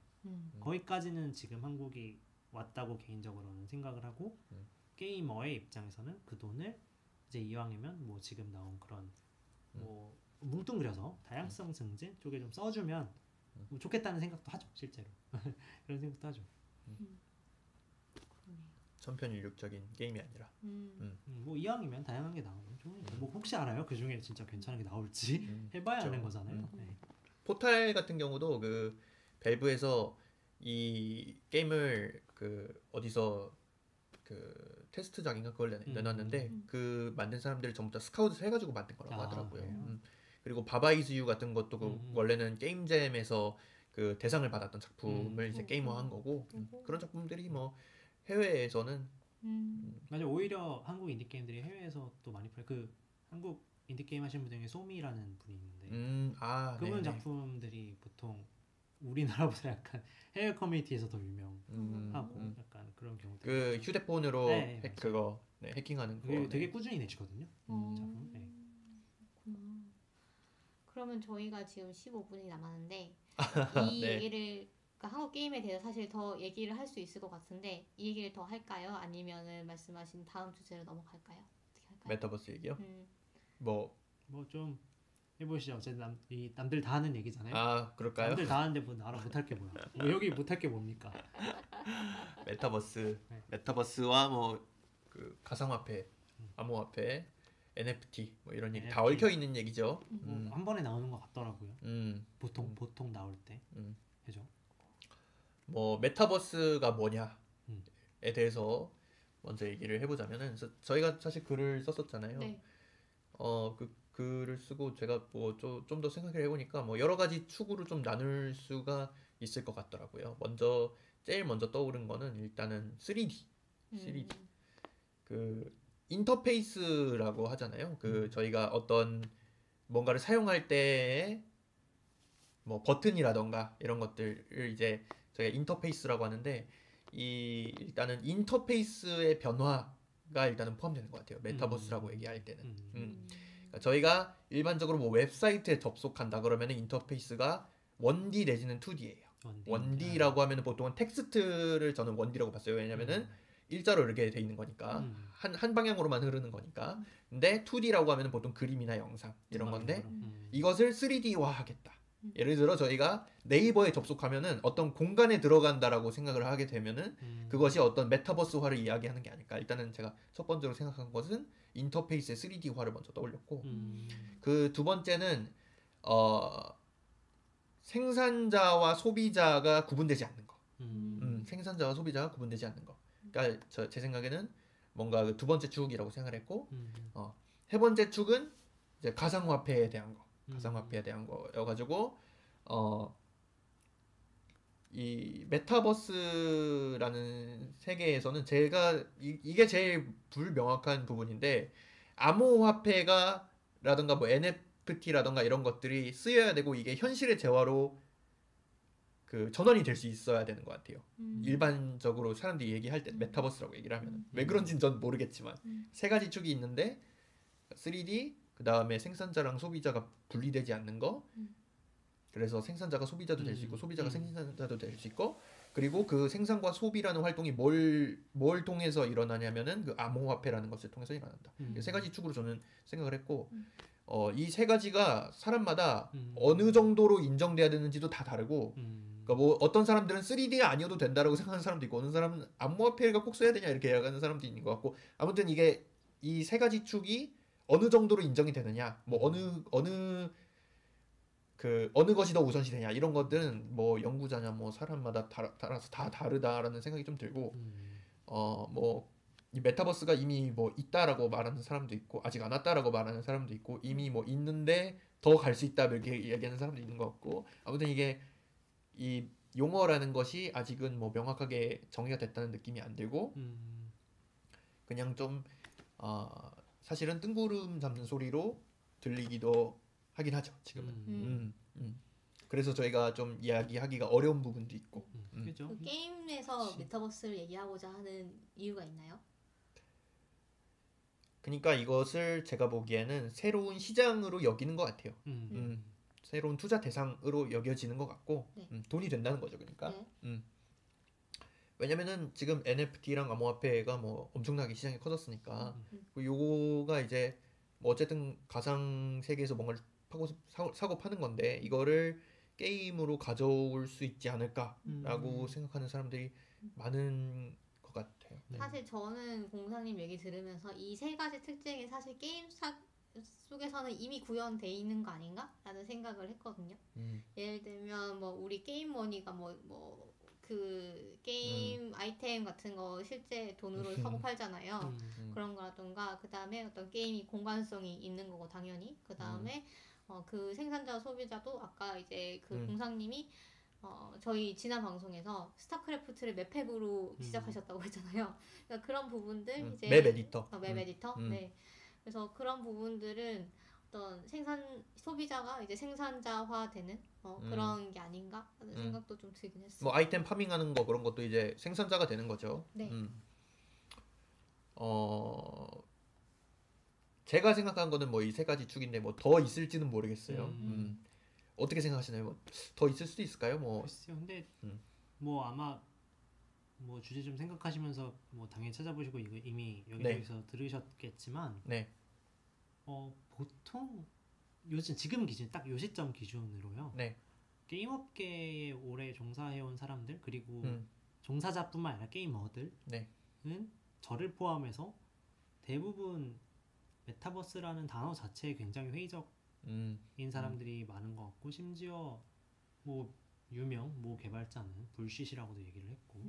거기까지는 지금 한국이 왔다고 개인적으로는 생각을 하고 게이머의 입장에서는 그 돈을 이제 이왕이면 뭐 지금 나온 그런 뭐 뭉뚱그려서 다양성 증진 쪽에 좀 써주면 뭐 좋겠다는 생각도 하죠, 실제로. 그런 생각도 하죠. 천편일률적인 게임이 아니라. 뭐 이왕이면 다양한 게 나오면 좋으니까. 뭐 혹시 알아요? 그 중에 진짜 괜찮은 게 나올지 해봐야 그렇죠. 하는 거잖아요. 네. 포탈 같은 경우도 그 밸브에서 이 게임을 그 어디서 그 테스트장인가 그걸 내놨는데 그 만든 사람들을 전부 다 스카우트 해가지고 만든 거라고 하더라고요. 그리고 바바이즈유 같은 것도 그 원래는 게임잼에서 그 대상을 받았던 작품을 이제 게임화한 거고 그런 작품들이 뭐 해외에서는 맞아. 오히려 한국 인디 게임들이 해외에서 또 많이 팔. 그 한국 인디 게임 하시는 분 중에 소미라는 분이 있는데 그분 작품들이 보통 우리나라보다 약간 해외 커뮤니티에서 더 유명하고 약간 그런 경우들. 그 휴대폰으로 네, 그거 해킹하는 거 되게 꾸준히 내시거든요. 작품. 네. 그러면 저희가 지금 15분이 남았는데 이 네. 얘기를 그러니까 한국 게임에 대해서 사실 더 얘기를 할 수 있을 것 같은데 이 얘기를 더 할까요? 아니면은 말씀하신 다음 주제로 넘어갈까요? 어떻게 할까요? 메타버스 얘기요? 뭐 좀 해보시죠. 어쨌든 남들 다 하는 얘기잖아요. 그럴까요? 남들 다 하는데 뭐 나랑 못할 게 뭐야? 뭐 여기 못할 게 뭡니까? 메타버스, 네. 메타버스와 뭐 그 가상화폐, 암호화폐, NFT 뭐 이런 얘기 다 NFT. 얽혀 있는 얘기죠. 한 번에 나오는 것 같더라고요. 보통 나올 때. 그죠? 뭐 메타버스가 뭐냐에 대해서 먼저 얘기를 해보자면은 저희가 사실 글을 썼었잖아요. 네. 그 글을 쓰고 제가 뭐 좀 더 생각을 해보니까 뭐 여러 가지 축으로 좀 나눌 수가 있을 것 같더라고요. 제일 먼저 떠오른 거는 일단은 3D. 그 인터페이스라고 하잖아요. 그 저희가 어떤 뭔가를 사용할 때에 뭐 버튼이라던가 이런 것들을 이제 저희가 인터페이스라고 하는데 일단은 인터페이스의 변화가 일단은 포함되는 것 같아요. 메타버스라고 얘기할 때는. 그러니까 저희가 일반적으로 뭐 웹사이트에 접속한다 그러면은 인터페이스가 1D 내지는 2D예요. 1D라고 하면은 보통은 텍스트를 저는 1D라고 봤어요. 왜냐면은 일자로 이렇게 돼 있는 거니까 한 방향으로만 흐르는 거니까. 근데 2D라고 하면은 보통 그림이나 영상 이런 건데 이것을 3D화 하겠다. 예를 들어 저희가 네이버에 접속하면은 어떤 공간에 들어간다라고 생각을 하게 되면은 그것이 어떤 메타버스화를 이야기하는 게 아닐까. 일단은 제가 첫 번째로 생각한 것은 인터페이스의 3D화를 먼저 떠올렸고 그 두 번째는 생산자와 소비자가 구분되지 않는 거. 생산자와 소비자가 구분되지 않는 거. 그러니까 제 생각에는 뭔가 그 두 번째 축이라고 생각을 했고 세 번째 축은 이제 가상화폐에 대한 거. 가상화폐에 대한 거여가지고 이 메타버스라는 세계에서는 제가 이게 제일 불명확한 부분인데 암호화폐가 라던가 뭐 NFT라던가 이런 것들이 쓰여야 되고 이게 현실의 재화로 그 전환이 될 수 있어야 되는 것 같아요. 일반적으로 사람들이 얘기할 때 메타버스라고 얘기를 하면 왜 그런지는 전 모르겠지만 세 가지 축이 있는데 3D 그 다음에 생산자랑 소비자가 분리되지 않는 거. 그래서 생산자가 소비자도 될 수 있고 소비자가 생산자도 될 수 있고 그리고 그 생산과 소비라는 활동이 뭘 통해서 일어나냐면은 그 암호화폐라는 것을 통해서 일어난다. 세 가지 축으로 저는 생각을 했고 이 세 가지가 사람마다 어느 정도로 인정돼야 되는지도 다 다르고 그러니까 뭐 어떤 사람들은 3D 아니어도 된다라고 생각하는 사람도 있고 어느 사람은 암호화폐가 꼭 써야 되냐 이렇게 얘기하는 사람도 있는 것 같고 아무튼 이게 이 세 가지 축이 어느 정도로 인정이 되느냐 뭐 어느 것이 더 우선시 되냐 이런 것들은 뭐 연구자냐 뭐 사람마다 따라서 다 다르다라는 생각이 좀 들고 뭐 이 메타버스가 이미 뭐 있다라고 말하는 사람도 있고 아직 안 왔다라고 말하는 사람도 있고 이미 뭐 있는데 더 갈 수 있다 이렇게 얘기하는 사람도 있는 것 같고 아무튼 이게 이 용어라는 것이 아직은 뭐 명확하게 정의가 됐다는 느낌이 안 들고 그냥 좀 사실은 뜬구름 잡는 소리로 들리기도 하긴 하죠 지금은. 그래서 저희가 좀 이야기하기가 어려운 부분도 있고. 그죠? 그 게임에서 메타버스를 얘기하고자 하는 이유가 있나요? 그러니까 이것을 제가 보기에는 새로운 시장으로 여기는 것 같아요. 새로운 투자 대상으로 여겨지는 것 같고 네. 돈이 된다는 거죠. 그러니까. 네. 왜냐면은 지금 NFT랑 암호화폐가 뭐 엄청나게 시장이 커졌으니까 요거가 이제 뭐 어쨌든 가상 세계에서 뭔가를 사고 파는 건데 이거를 게임으로 가져올 수 있지 않을까라고 생각하는 사람들이 많은 것 같아요. 사실 저는 공사님 얘기 들으면서 이 세 가지 특징이 사실 게임 속에서는 이미 구현돼 있는 거 아닌가? 라는 생각을 했거든요. 예를 들면 뭐 우리 게임머니가 그 게임 아이템 같은 거 실제 돈으로 사고 팔잖아요. 그런 거라던가 그 다음에 어떤 게임이 공간성이 있는 거고 당연히 그 다음에 그 생산자 소비자도 아까 이제 그 공상님이 저희 지난 방송에서 스타크래프트를 맵팩으로 시작하셨다고 했잖아요. 그러니까 그런 부분들 이제 맵 에디터. 맵 에디터. 네. 그래서 그런 부분들은 어떤 소비자가 이제 생산자화되는 그런 게 아닌가 하는 생각도 좀 들긴 했어요. 뭐 아이템 파밍하는 거 그런 것도 이제 생산자가 되는 거죠. 네. 제가 생각한 거는 뭐 이 세 가지 축인데 뭐 더 있을지는 모르겠어요. 어떻게 생각하시나요? 뭐 더 있을 수도 있을까요? 뭐. 글쎄요. 근데 뭐 아마 뭐 주제 좀 생각하시면서 뭐 당연히 찾아보시고 이거 이미 여기저기서 들으셨겠지만 네. 보통 요즘 지금 기준 딱 요 시점 기준으로요. 네. 게임 업계에 오래 종사해온 사람들 그리고 종사자뿐만 아니라 게이머들은 네. 저를 포함해서 대부분 메타버스라는 단어 자체에 굉장히 회의적인 사람들이 많은 것 같고 심지어 뭐 유명 모 개발자는 불쉿이라고도 얘기를 했고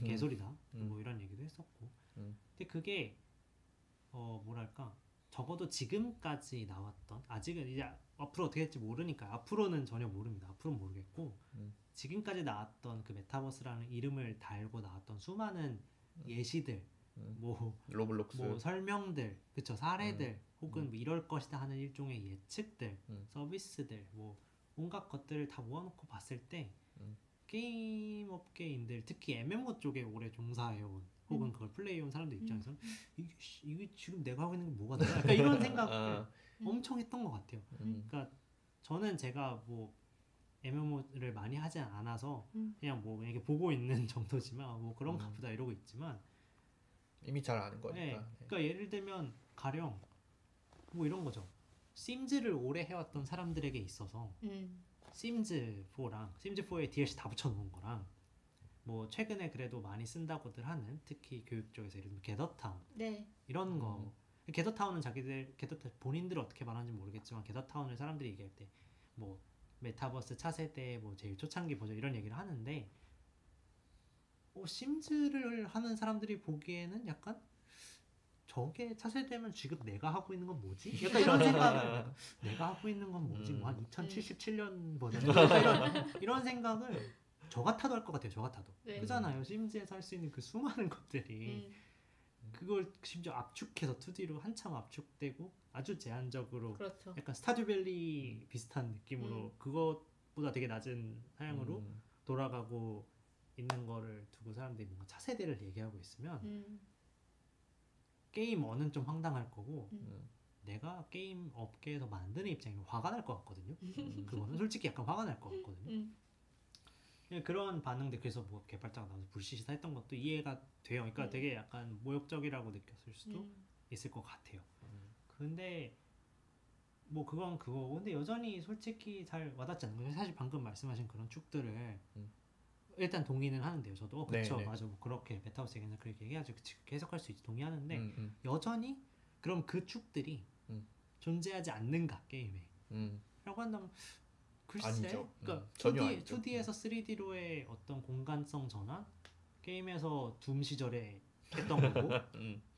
개소리다 뭐 이런 얘기도 했었고 근데 그게 뭐랄까 적어도 지금까지 나왔던 아직은 이제 앞으로 어떻게 될지 모르니까 앞으로는 전혀 모릅니다. 앞으로는 모르겠고 지금까지 나왔던 그 메타버스라는 이름을 달고 나왔던 수많은 예시들 뭐 로블록스 뭐 설명들 그쵸 사례들 혹은 뭐 이럴 것이다 하는 일종의 예측들 서비스들 뭐 온갖 것들을 다 모아놓고 봤을 때 게임 업계인들 특히 MMO 쪽에 오래 종사해온 혹은 그걸 플레이해온 사람들 입장에서는 이게 지금 내가 하고 있는 게 뭐가 되나 약간 이런 생각을 엄청 했던 것 같아요. 그러니까 저는 제가 뭐 MMO를 많이 하지 않아서 그냥 뭐 이렇게 보고 있는 정도지만 뭐 그런가 보다 이러고 있지만 이미 잘 아는 거니까. 네. 그러니까 예를 들면 가령 뭐 이런 거죠. 심즈를 오래 해왔던 사람들에게 있어서 심즈4랑 심즈4에 DLC 다 붙여놓은 거랑 뭐 최근에 그래도 많이 쓴다고들 하는 특히 교육 쪽에서 예를 들면 게더타운 네. 이런 거 게더타운은 본인들 어떻게 말하는지 모르겠지만 게더타운을 사람들이 얘기할 때 뭐 메타버스 차세대 뭐 제일 초창기 버전 이런 얘기를 하는데 심즈를 하는 사람들이 보기에는 약간 저게 차세대면 지금 내가 하고 있는 건 뭐지? 약간 이런 생각을 내가 하고 있는 건 뭐지? 뭐 한 2077년 버전 이런 생각을 저 같아도 할 것 같아요. 저 같아도 네. 그잖아요. 심즈에서 할 수 있는 그 수많은 것들이 그걸 심지어 압축해서 2D로 한참 압축되고 아주 제한적으로 그렇죠. 약간 스타듀밸리 비슷한 느낌으로 그것보다 되게 낮은 사양으로 돌아가고 있는 거를 두고 사람들이 뭔가 차세대를 얘기하고 있으면 게임 어는 좀 황당할 거고 내가 게임 업계에서 만드는 입장이면 화가 날 것 같거든요. 그거는 솔직히 약간 화가 날 것 같거든요. 그런 반응들 그래서 뭐 개발자가 나와서 불시시사 했던 것도 이해가 돼요. 그러니까 되게 약간 모욕적이라고 느꼈을 수도 있을 것 같아요. 근데 뭐 그건 그거고 근데 여전히 솔직히 잘 와닿지 않는 거예요. 사실 방금 말씀하신 그런 축들을 일단 동의는 하는데요. 저도 그쵸 네. 맞아 뭐 그렇게 메타버스 얘기는 그렇게 얘기하죠. 그렇게 해석할 수 있지 동의하는데 여전히 그럼 그 축들이 존재하지 않는가 게임에 라고 한다면 글쎄 아니죠. 그러니까 전혀 아니죠. 2D에서 3D로의 어떤 공간성 전환 게임에서 둠 시절에 했던 거고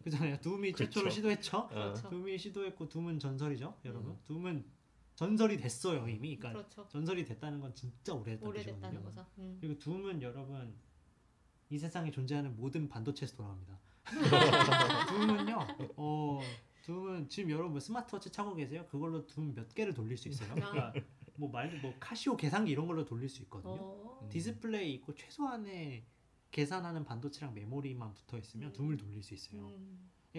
그잖아요. 둠이 그쵸. 최초로 시도했죠. 그렇죠. 둠이 시도했고 둠은 전설이죠 여러분. 둠은 전설이 됐어요 이미. 그러니까 그렇죠. 전설이 됐다는 건 진짜 오래됐다는 오래됐다는 뜻이거든요. 거죠. 그리고 둠은 여러분 이 세상에 존재하는 모든 반도체에서 돌아갑니다. 둠은요 둠은 지금 여러분 스마트워치 차고 계세요? 그걸로 둠 몇 개를 돌릴 수 있어요. 그러니까 뭐 카시오 계산기 이런 걸로 돌릴 수 있거든요. 디스플레이 있고 최소한의 계산하는 반도체랑 메모리만 붙어 있으면 둠을 돌릴 수 있어요.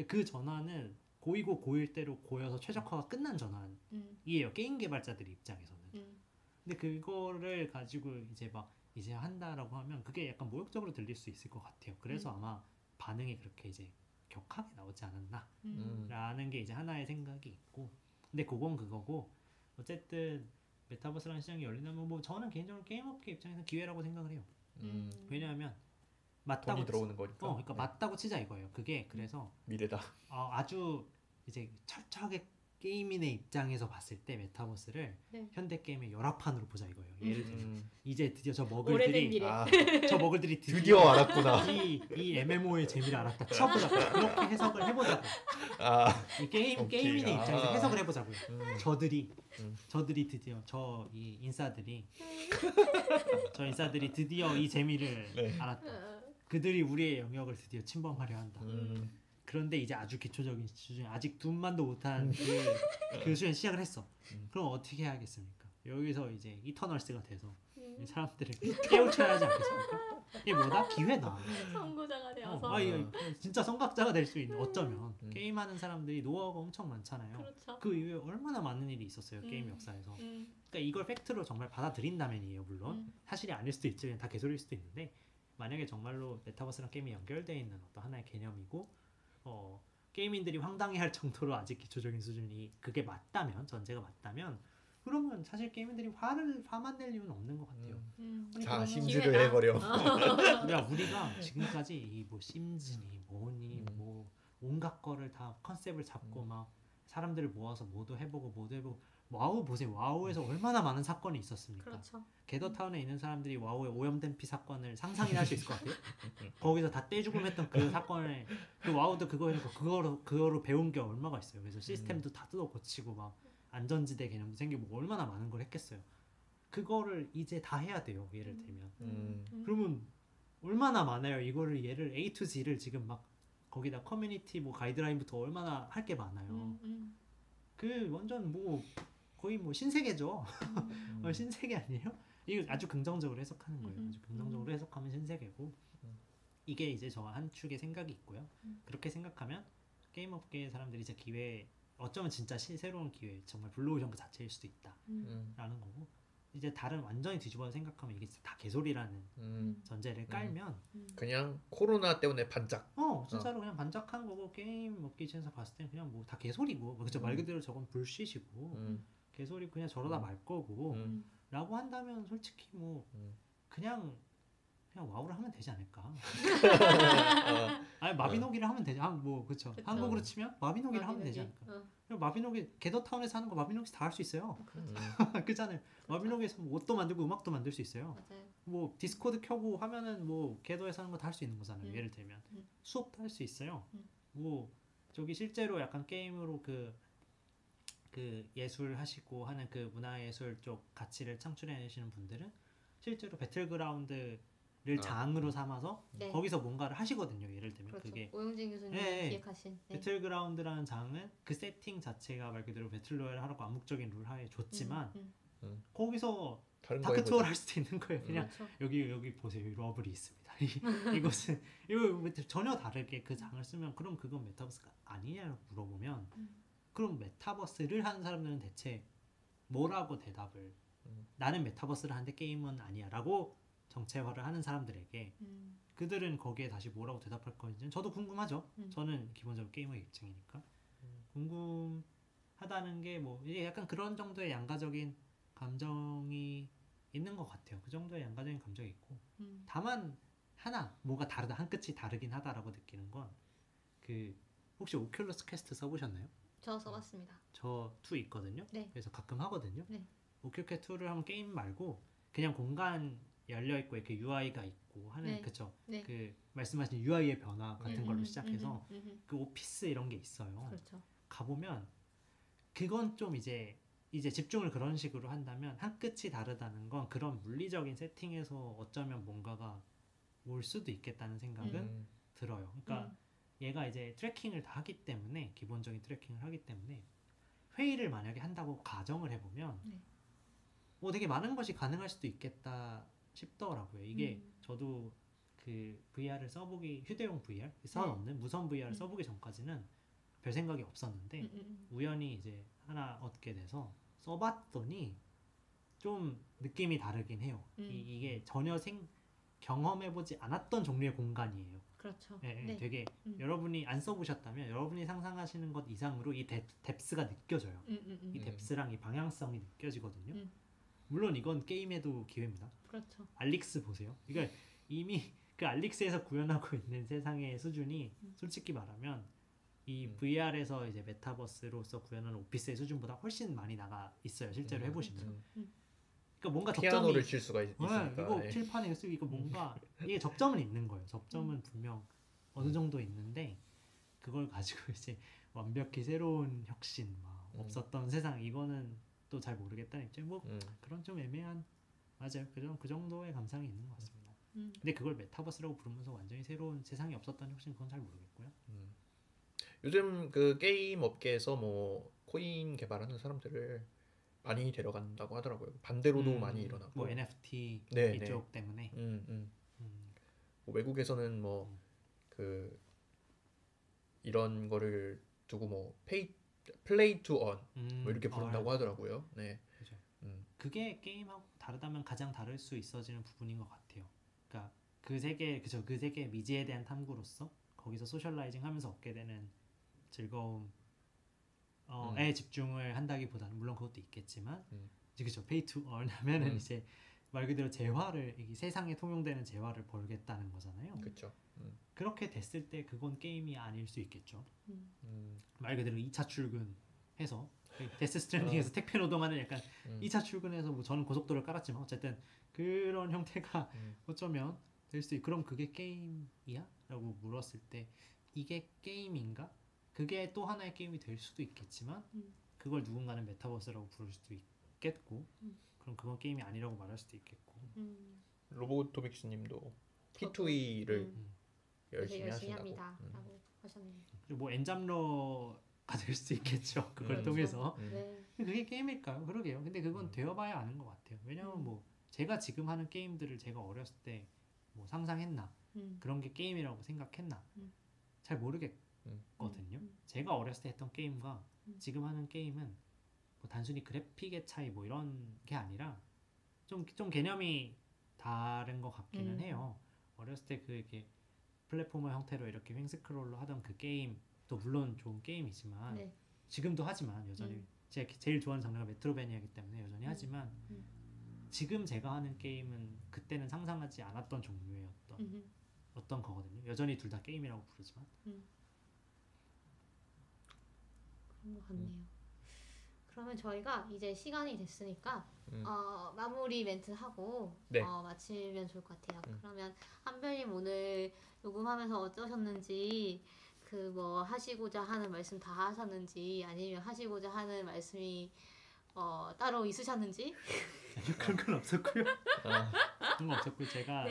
그 전환은 고이고 고일 대로 고여서 최적화가 끝난 전환이에요. 게임 개발자들 입장에서는. 근데 그거를 가지고 이제 한다라고 하면 그게 약간 모욕적으로 들릴 수 있을 것 같아요. 그래서 아마 반응이 그렇게 이제 격하게 나오지 않았나 라는 게 이제 하나의 생각이 있고 근데 그건 그거고 어쨌든 메타버스라는 시장이 열린다면 뭐 저는 개인적으로 게임업계 입장에서 기회라고 생각을 해요. 왜냐하면 맞다고 돈이 들어오는 거니까. 그러니까 맞다고 치자 이거예요. 그게 그래서 미래다. 아주 이제 철저하게 게임인의 입장에서 봤을 때 메타버스를 현대 게임의 열화판으로 보자 이거예요. 예를 들면 이제 드디어 저 오래된 미래. 머글들이 드디어 알았구나. 이 MMO의 재미를 알았다. 쳐보자. 그렇게 해석을 해보자고. 이 게임인의 입장에서 해석을 해보자고요. 저들이 드디어 이 인싸들이 드디어 이 재미를 알았다. 그들이 우리의 영역을 드디어 침범하려 한다. 그런데 이제 아주 기초적인 수준, 아직 둠만도 못한 그 수준 시작을 했어. 그럼 어떻게 해야겠습니까? 여기서 이제 이터널스가 돼서 이 사람들을 깨우쳐야 하지 않겠습니까? 이게 뭐다? 기회다. 선구자가 되어서. 이거 진짜 선각자가 될 수 있는 어쩌면 게임하는 사람들이 노하우가 엄청 많잖아요. 그렇죠. 그 이후에 얼마나 많은 일이 있었어요 게임 역사에서. 그러니까 이걸 팩트로 정말 받아들인다면이에요. 물론 사실이 아닐 수도 있죠. 그냥 다 개소리일 수도 있는데 만약에 정말로 메타버스랑 게임이 연결되어 있는 어떤 하나의 개념이고 게이민들이 황당해할 정도로 아직 기초적인 수준이 그게 맞다면 전제가 맞다면 그러면 사실 게이민들이 화만 낼 이유는 없는 것 같아요. 자 심즈를 해버려. 야 우리가 지금까지 이 뭐 심즈니 뭐니 뭐 온갖 거를 다 컨셉을 잡고 막 사람들을 모아서 뭐도 해보고 와우 보세요. 와우에서 얼마나 많은 사건이 있었습니까? 그렇죠. 게더타운에 있는 사람들이 와우의 오염된 피 사건을 상상이나 할 수 있을 것 같아요. 거기서 다 떼죽음했던 그 사건을 그 와우도 그거 해놓고 그거로 배운 게 얼마가 있어요. 그래서 시스템도 다 뜯어 고치고 막 안전지대 개념도 생기고 뭐 얼마나 많은 걸 했겠어요. 그거를 이제 다 해야 돼요. 예를 들면 그러면 얼마나 많아요. 이거를 얘를 A to Z를 지금 막 거기다 커뮤니티 뭐 가이드라인부터 얼마나 할 게 많아요. 그 완전 뭐 거의 뭐 신세계죠. 신세계 아니에요? 이거 아주 긍정적으로 해석하는 거예요. 아주 긍정적으로 해석하면 신세계고 이게 이제 저 한 축의 생각이 있고요. 그렇게 생각하면 게임 업계의 사람들이 이제 기회 어쩌면 진짜 새로운 기회 정말 블루오션 그 자체일 수도 있다라는 거고 이제 다른 완전히 뒤집어서 생각하면 이게 다 개소리라는 전제를 깔면 그냥 코로나 때문에 반짝. 진짜로 그냥 반짝한 거고 게임 업계 입장에서 봤을 때는 그냥 뭐 다 개소리고 그렇죠. 말 그대로 저건 불쉿이고 개소리 그냥 저러다 말 거고 라고 한다면 솔직히 뭐 그냥 와우를 하면 되지 않을까? 아니 마비노기를 하면 되지. 뭐 그렇죠. 한국으로 치면 마비노기를 하면 되지 않을까? 마비노기 게더타운에서 하는 거 마비노기에서 다 할 수 있어요. 그렇잖아요. 마비노기에서 뭐 옷도 만들고 음악도 만들 수 있어요. 맞아요. 뭐 디스코드 켜고 하면은 뭐 게더에서 하는 거 다 할 수 있는 거잖아요. 예를 들면 수업도 할 수 있어요. 뭐 저기 실제로 약간 게임으로 그 예술 하시고 하는 그 문화예술 쪽 가치를 창출해내시는 분들은 실제로 배틀그라운드를 장으로 삼아서 거기서 뭔가를 하시거든요. 예를 들면 그렇죠. 그게 오영진 교수님이 기획하신 배틀그라운드라는 장은 그 세팅 자체가 말 그대로 배틀로얄 하라고 암묵적인 룰 하에 좋지만 거기서 다른 거 다크 해보자. 투어를 할 수도 있는 거예요. 그냥 그렇죠. 여기 보세요. 이 러블이 있습니다. 이곳은 이거 전혀 다르게 그 장을 쓰면 그럼 그건 메타버스가 아니냐고 물어보면 그럼 메타버스를 하는 사람들은 대체 뭐라고 대답을 나는 메타버스를 하는데 게임은 아니야라고 정체화를 하는 사람들에게 그들은 거기에 다시 뭐라고 대답할 건지는 저도 궁금하죠. 저는 기본적으로 게이머 입장이니까 궁금하다는 게 뭐 이게 약간 그런 정도의 양가적인 감정이 있는 것 같아요. 그 정도의 양가적인 감정이 있고 다만 하나 뭐가 다르다 한 끗이 다르긴 하다라고 느끼는 건 그 혹시 오큘러스 퀘스트 써보셨나요? 저 써봤습니다. 저 2 있거든요. 네. 그래서 가끔 하거든요. 네. 오큘러스 2를 하면 게임 말고 그냥 공간 열려 있고 이렇게 UI가 있고 하는 네. 그쵸? 네. 그 말씀하신 UI의 변화 같은 걸로 시작해서 음. 그 오피스 이런 게 있어요. 그렇죠. 가보면 그건 좀 이제 집중을 그런 식으로 한다면 한 끗이 다르다는 건 그런 물리적인 세팅에서 어쩌면 뭔가가 올 수도 있겠다는 생각은 들어요. 그러니까 얘가 이제 트래킹을 다 하기 때문에 기본적인 트래킹을 하기 때문에 회의를 만약에 한다고 가정을 해보면 되게 많은 것이 가능할 수도 있겠다 싶더라고요. 이게 저도 그 VR을 써보기 휴대용 VR 선 없는 무선 VR을 써보기 전까지는 별 생각이 없었는데 우연히 이제 하나 얻게 돼서 써봤더니 좀 느낌이 다르긴 해요. 이게 전혀 경험해보지 않았던 종류의 공간이에요. 그렇죠. 네. 되게 여러분이 안 써보셨다면 여러분이 상상하시는 것 이상으로 이 뎁스가 느껴져요. 이 뎁스랑 이 방향성이 느껴지거든요. 물론 이건 게임에도 기회입니다. 그렇죠. 알릭스 보세요. 이거 이미 그 알릭스에서 구현하고 있는 세상의 수준이 솔직히 말하면 이 VR에서 이제 메타버스로서 구현하는 오피스의 수준보다 훨씬 많이 나가 있어요. 실제로 해보시면. 그러니까 뭔가 피아노를 접점이 칠 수가 있으니까. 이거 칠판에 쓰고 이거 뭔가 이게 접점은 있는 거예요. 접점은 분명 어느 정도 있는데 그걸 가지고 이제 완벽히 새로운 혁신 막 없었던 세상 이거는 또 잘 모르겠다는 입장. 뭐 그런 좀 애매한 맞아요. 그 정도의 감상이 있는 것 같습니다. 근데 그걸 메타버스라고 부르면서 완전히 새로운 세상이 없었던 혁신 그건 잘 모르겠고요. 요즘 그 게임 업계에서 뭐 코인 개발하는 사람들을 많이 데려간다고 하더라고요. 반대로도 많이 일어나고. 뭐 NFT 네, 이쪽 때문에. 뭐 외국에서는 뭐 그 이런 거를 두고 뭐 플레이 투 원 뭐 이렇게 부른다고 하더라고요. 네. 그죠. 그게 게임하고 다르다면 가장 다를 수 있어지는 부분인 것 같아요. 그러니까 그 세계 미지에 대한 탐구로서 거기서 소셜라이징하면서 얻게 되는 즐거움에 집중을 한다기보다는 물론 그것도 있겠지만 이제 그죠 페이 투 얼 하면은 이제 말 그대로 재화를 이 세상에 통용되는 재화를 벌겠다는 거잖아요. 그렇죠. 그렇게 됐을 때 그건 게임이 아닐 수 있겠죠. 말 그대로 2차 출근해서 데스 스트랜딩에서 택배 노동하는 약간 2차 출근해서 뭐 저는 고속도로를 깔았지만 어쨌든 그런 형태가 어쩌면 될 수 있고 그럼 그게 게임이야? 라고 물었을 때 이게 게임인가? 그게 또 하나의 게임이 될 수도 있겠지만 그걸 누군가는 메타버스라고 부를 수도 있겠고 그럼 그건 게임이 아니라고 말할 수도 있겠고 로보토믹스님도 P2E를 열심히 하신다고. 합니다. 라고 하셨네요. 뭐 엔잡러가 될 수도 있겠죠. 그걸 그렇죠. 통해서 네. 그게 게임일까요? 그러게요. 근데 그건 되어봐야 아는 것 같아요. 왜냐면 뭐 제가 지금 하는 게임들을 제가 어렸을 때 뭐 상상했나 그런 게 게임이라고 생각했나 잘 모르겠거든요. 제가 어렸을 때 했던 게임과 지금 하는 게임은 뭐 단순히 그래픽의 차이 뭐 이런 게 아니라 좀 개념이 다른 것 같기는 해요. 어렸을 때 그 이렇게 플랫포머 형태로 이렇게 횡스크롤로 하던 그 게임도 물론 좋은 게임이지만 네. 지금도 하지만 여전히 제가 제일 좋아하는 장르가 메트로베니아이기 때문에 여전히 하지만 지금 제가 하는 게임은 그때는 상상하지 않았던 종류의 어떤 거거든요. 여전히 둘 다 게임이라고 부르지만 그런 것 같네요. 그러면 저희가 이제 시간이 됐으니까 마무리 멘트 하고 네. 마치면 좋을 것 같아요. 그러면 한별님 오늘 녹음하면서 어떠셨는지 그 뭐 하시고자 하는 말씀 다 하셨는지 아니면 하시고자 하는 말씀이 따로 있으셨는지 그런 건 없었고요. 그런 건 없었고 제가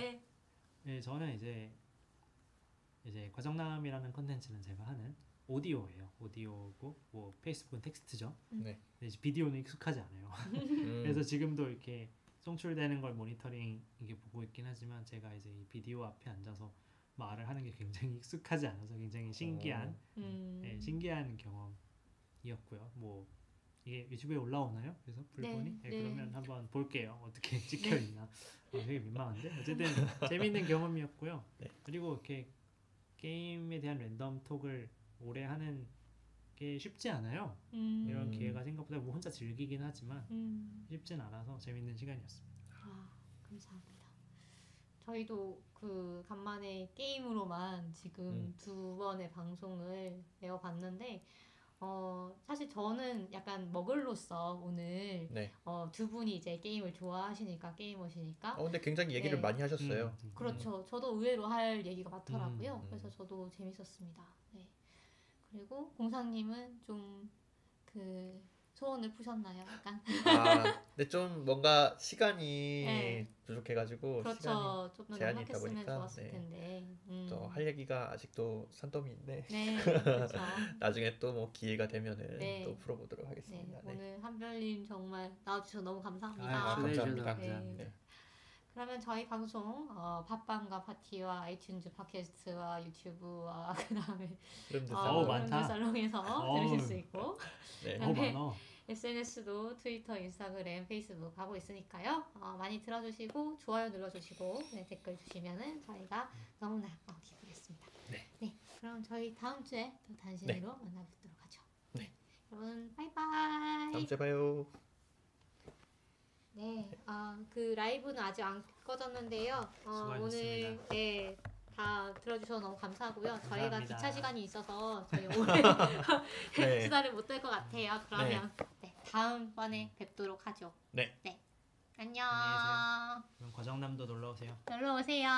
저는 이제 과정남이라는 컨텐츠는 제가 하는 오디오예요. 오디오고 뭐 페이스북은 텍스트죠. 네. 근데 이제 비디오는 익숙하지 않아요. 그래서 지금도 이렇게 송출되는 걸 모니터링 이게 보고 있긴 하지만 제가 이제 이 비디오 앞에 앉아서 말을 하는 게 굉장히 익숙하지 않아서 굉장히 신기한 네, 신기한 경험이었고요. 뭐 이게 유튜브에 올라오나요? 그래서 불본이? 네, 그러면 한번 볼게요. 어떻게 찍혀 있나. 되게 민망한데 어쨌든 재밌는 경험이었고요. 네. 그리고 이렇게 게임에 대한 랜덤 톡을 오래 하는 게 쉽지 않아요. 이런 기회가 생각보다 뭐 혼자 즐기긴 하지만 쉽진 않아서 재밌는 시간이었습니다. 아, 감사합니다. 저희도 그 간만에 게임으로만 지금 2번의 방송을 내어봤는데 사실 저는 약간 먹을로서 오늘 네. 두 분이 이제 게임을 좋아하시니까 게이머시니까 근데 굉장히 얘기를 네. 많이 하셨어요. 그렇죠. 저도 의외로 할 얘기가 많더라고요. 그래서 저도 재밌었습니다. 네. 그리고 공상님은 좀 그 소원을 푸셨나요? 약간 근데 좀 뭔가 시간이 네. 부족해가지고 그렇죠. 좀 더 제한이 있다 넉넉했으면 보니까, 좋았을 네. 텐데. 또 할 얘기가 아직도 산더미인데 네, 그렇죠. 나중에 또 뭐 기회가 되면은 네. 또 풀어보도록 네, 하겠습니다. 네. 오늘 한별님 정말 나와주셔서 너무 감사합니다. 감사합니다. 감사합니다. 네. 그러면 저희 방송 팟빵과 파티와 아이튠즈 팟캐스트와 유튜브와 그다음에 많다. 살롱에서 들으실 수 있고 네. 그다음에 많아. SNS도 트위터, 인스타그램, 페이스북 하고 있으니까요. 많이 들어주시고 좋아요 눌러주시고 댓글 주시면은 저희가 너무나 기쁘겠습니다. 네. 그럼 저희 다음 주에 또 단신으로 만나뵙도록 하죠. 네. 여러분 바이바이. 다음 주에 봐요. 네, 그 라이브는 아직 안 꺼졌는데요. 오늘 다 들어주셔서 너무 감사하고요. 저희가 감사합니다. 기차 시간이 있어서 저희 오늘 네. 수다를 못 될 것 같아요. 그러면 다음번에 뵙도록 하죠. 네. 안녕. 안녕히 계세요. 그럼 과정남도 놀러 오세요. 놀러 오세요.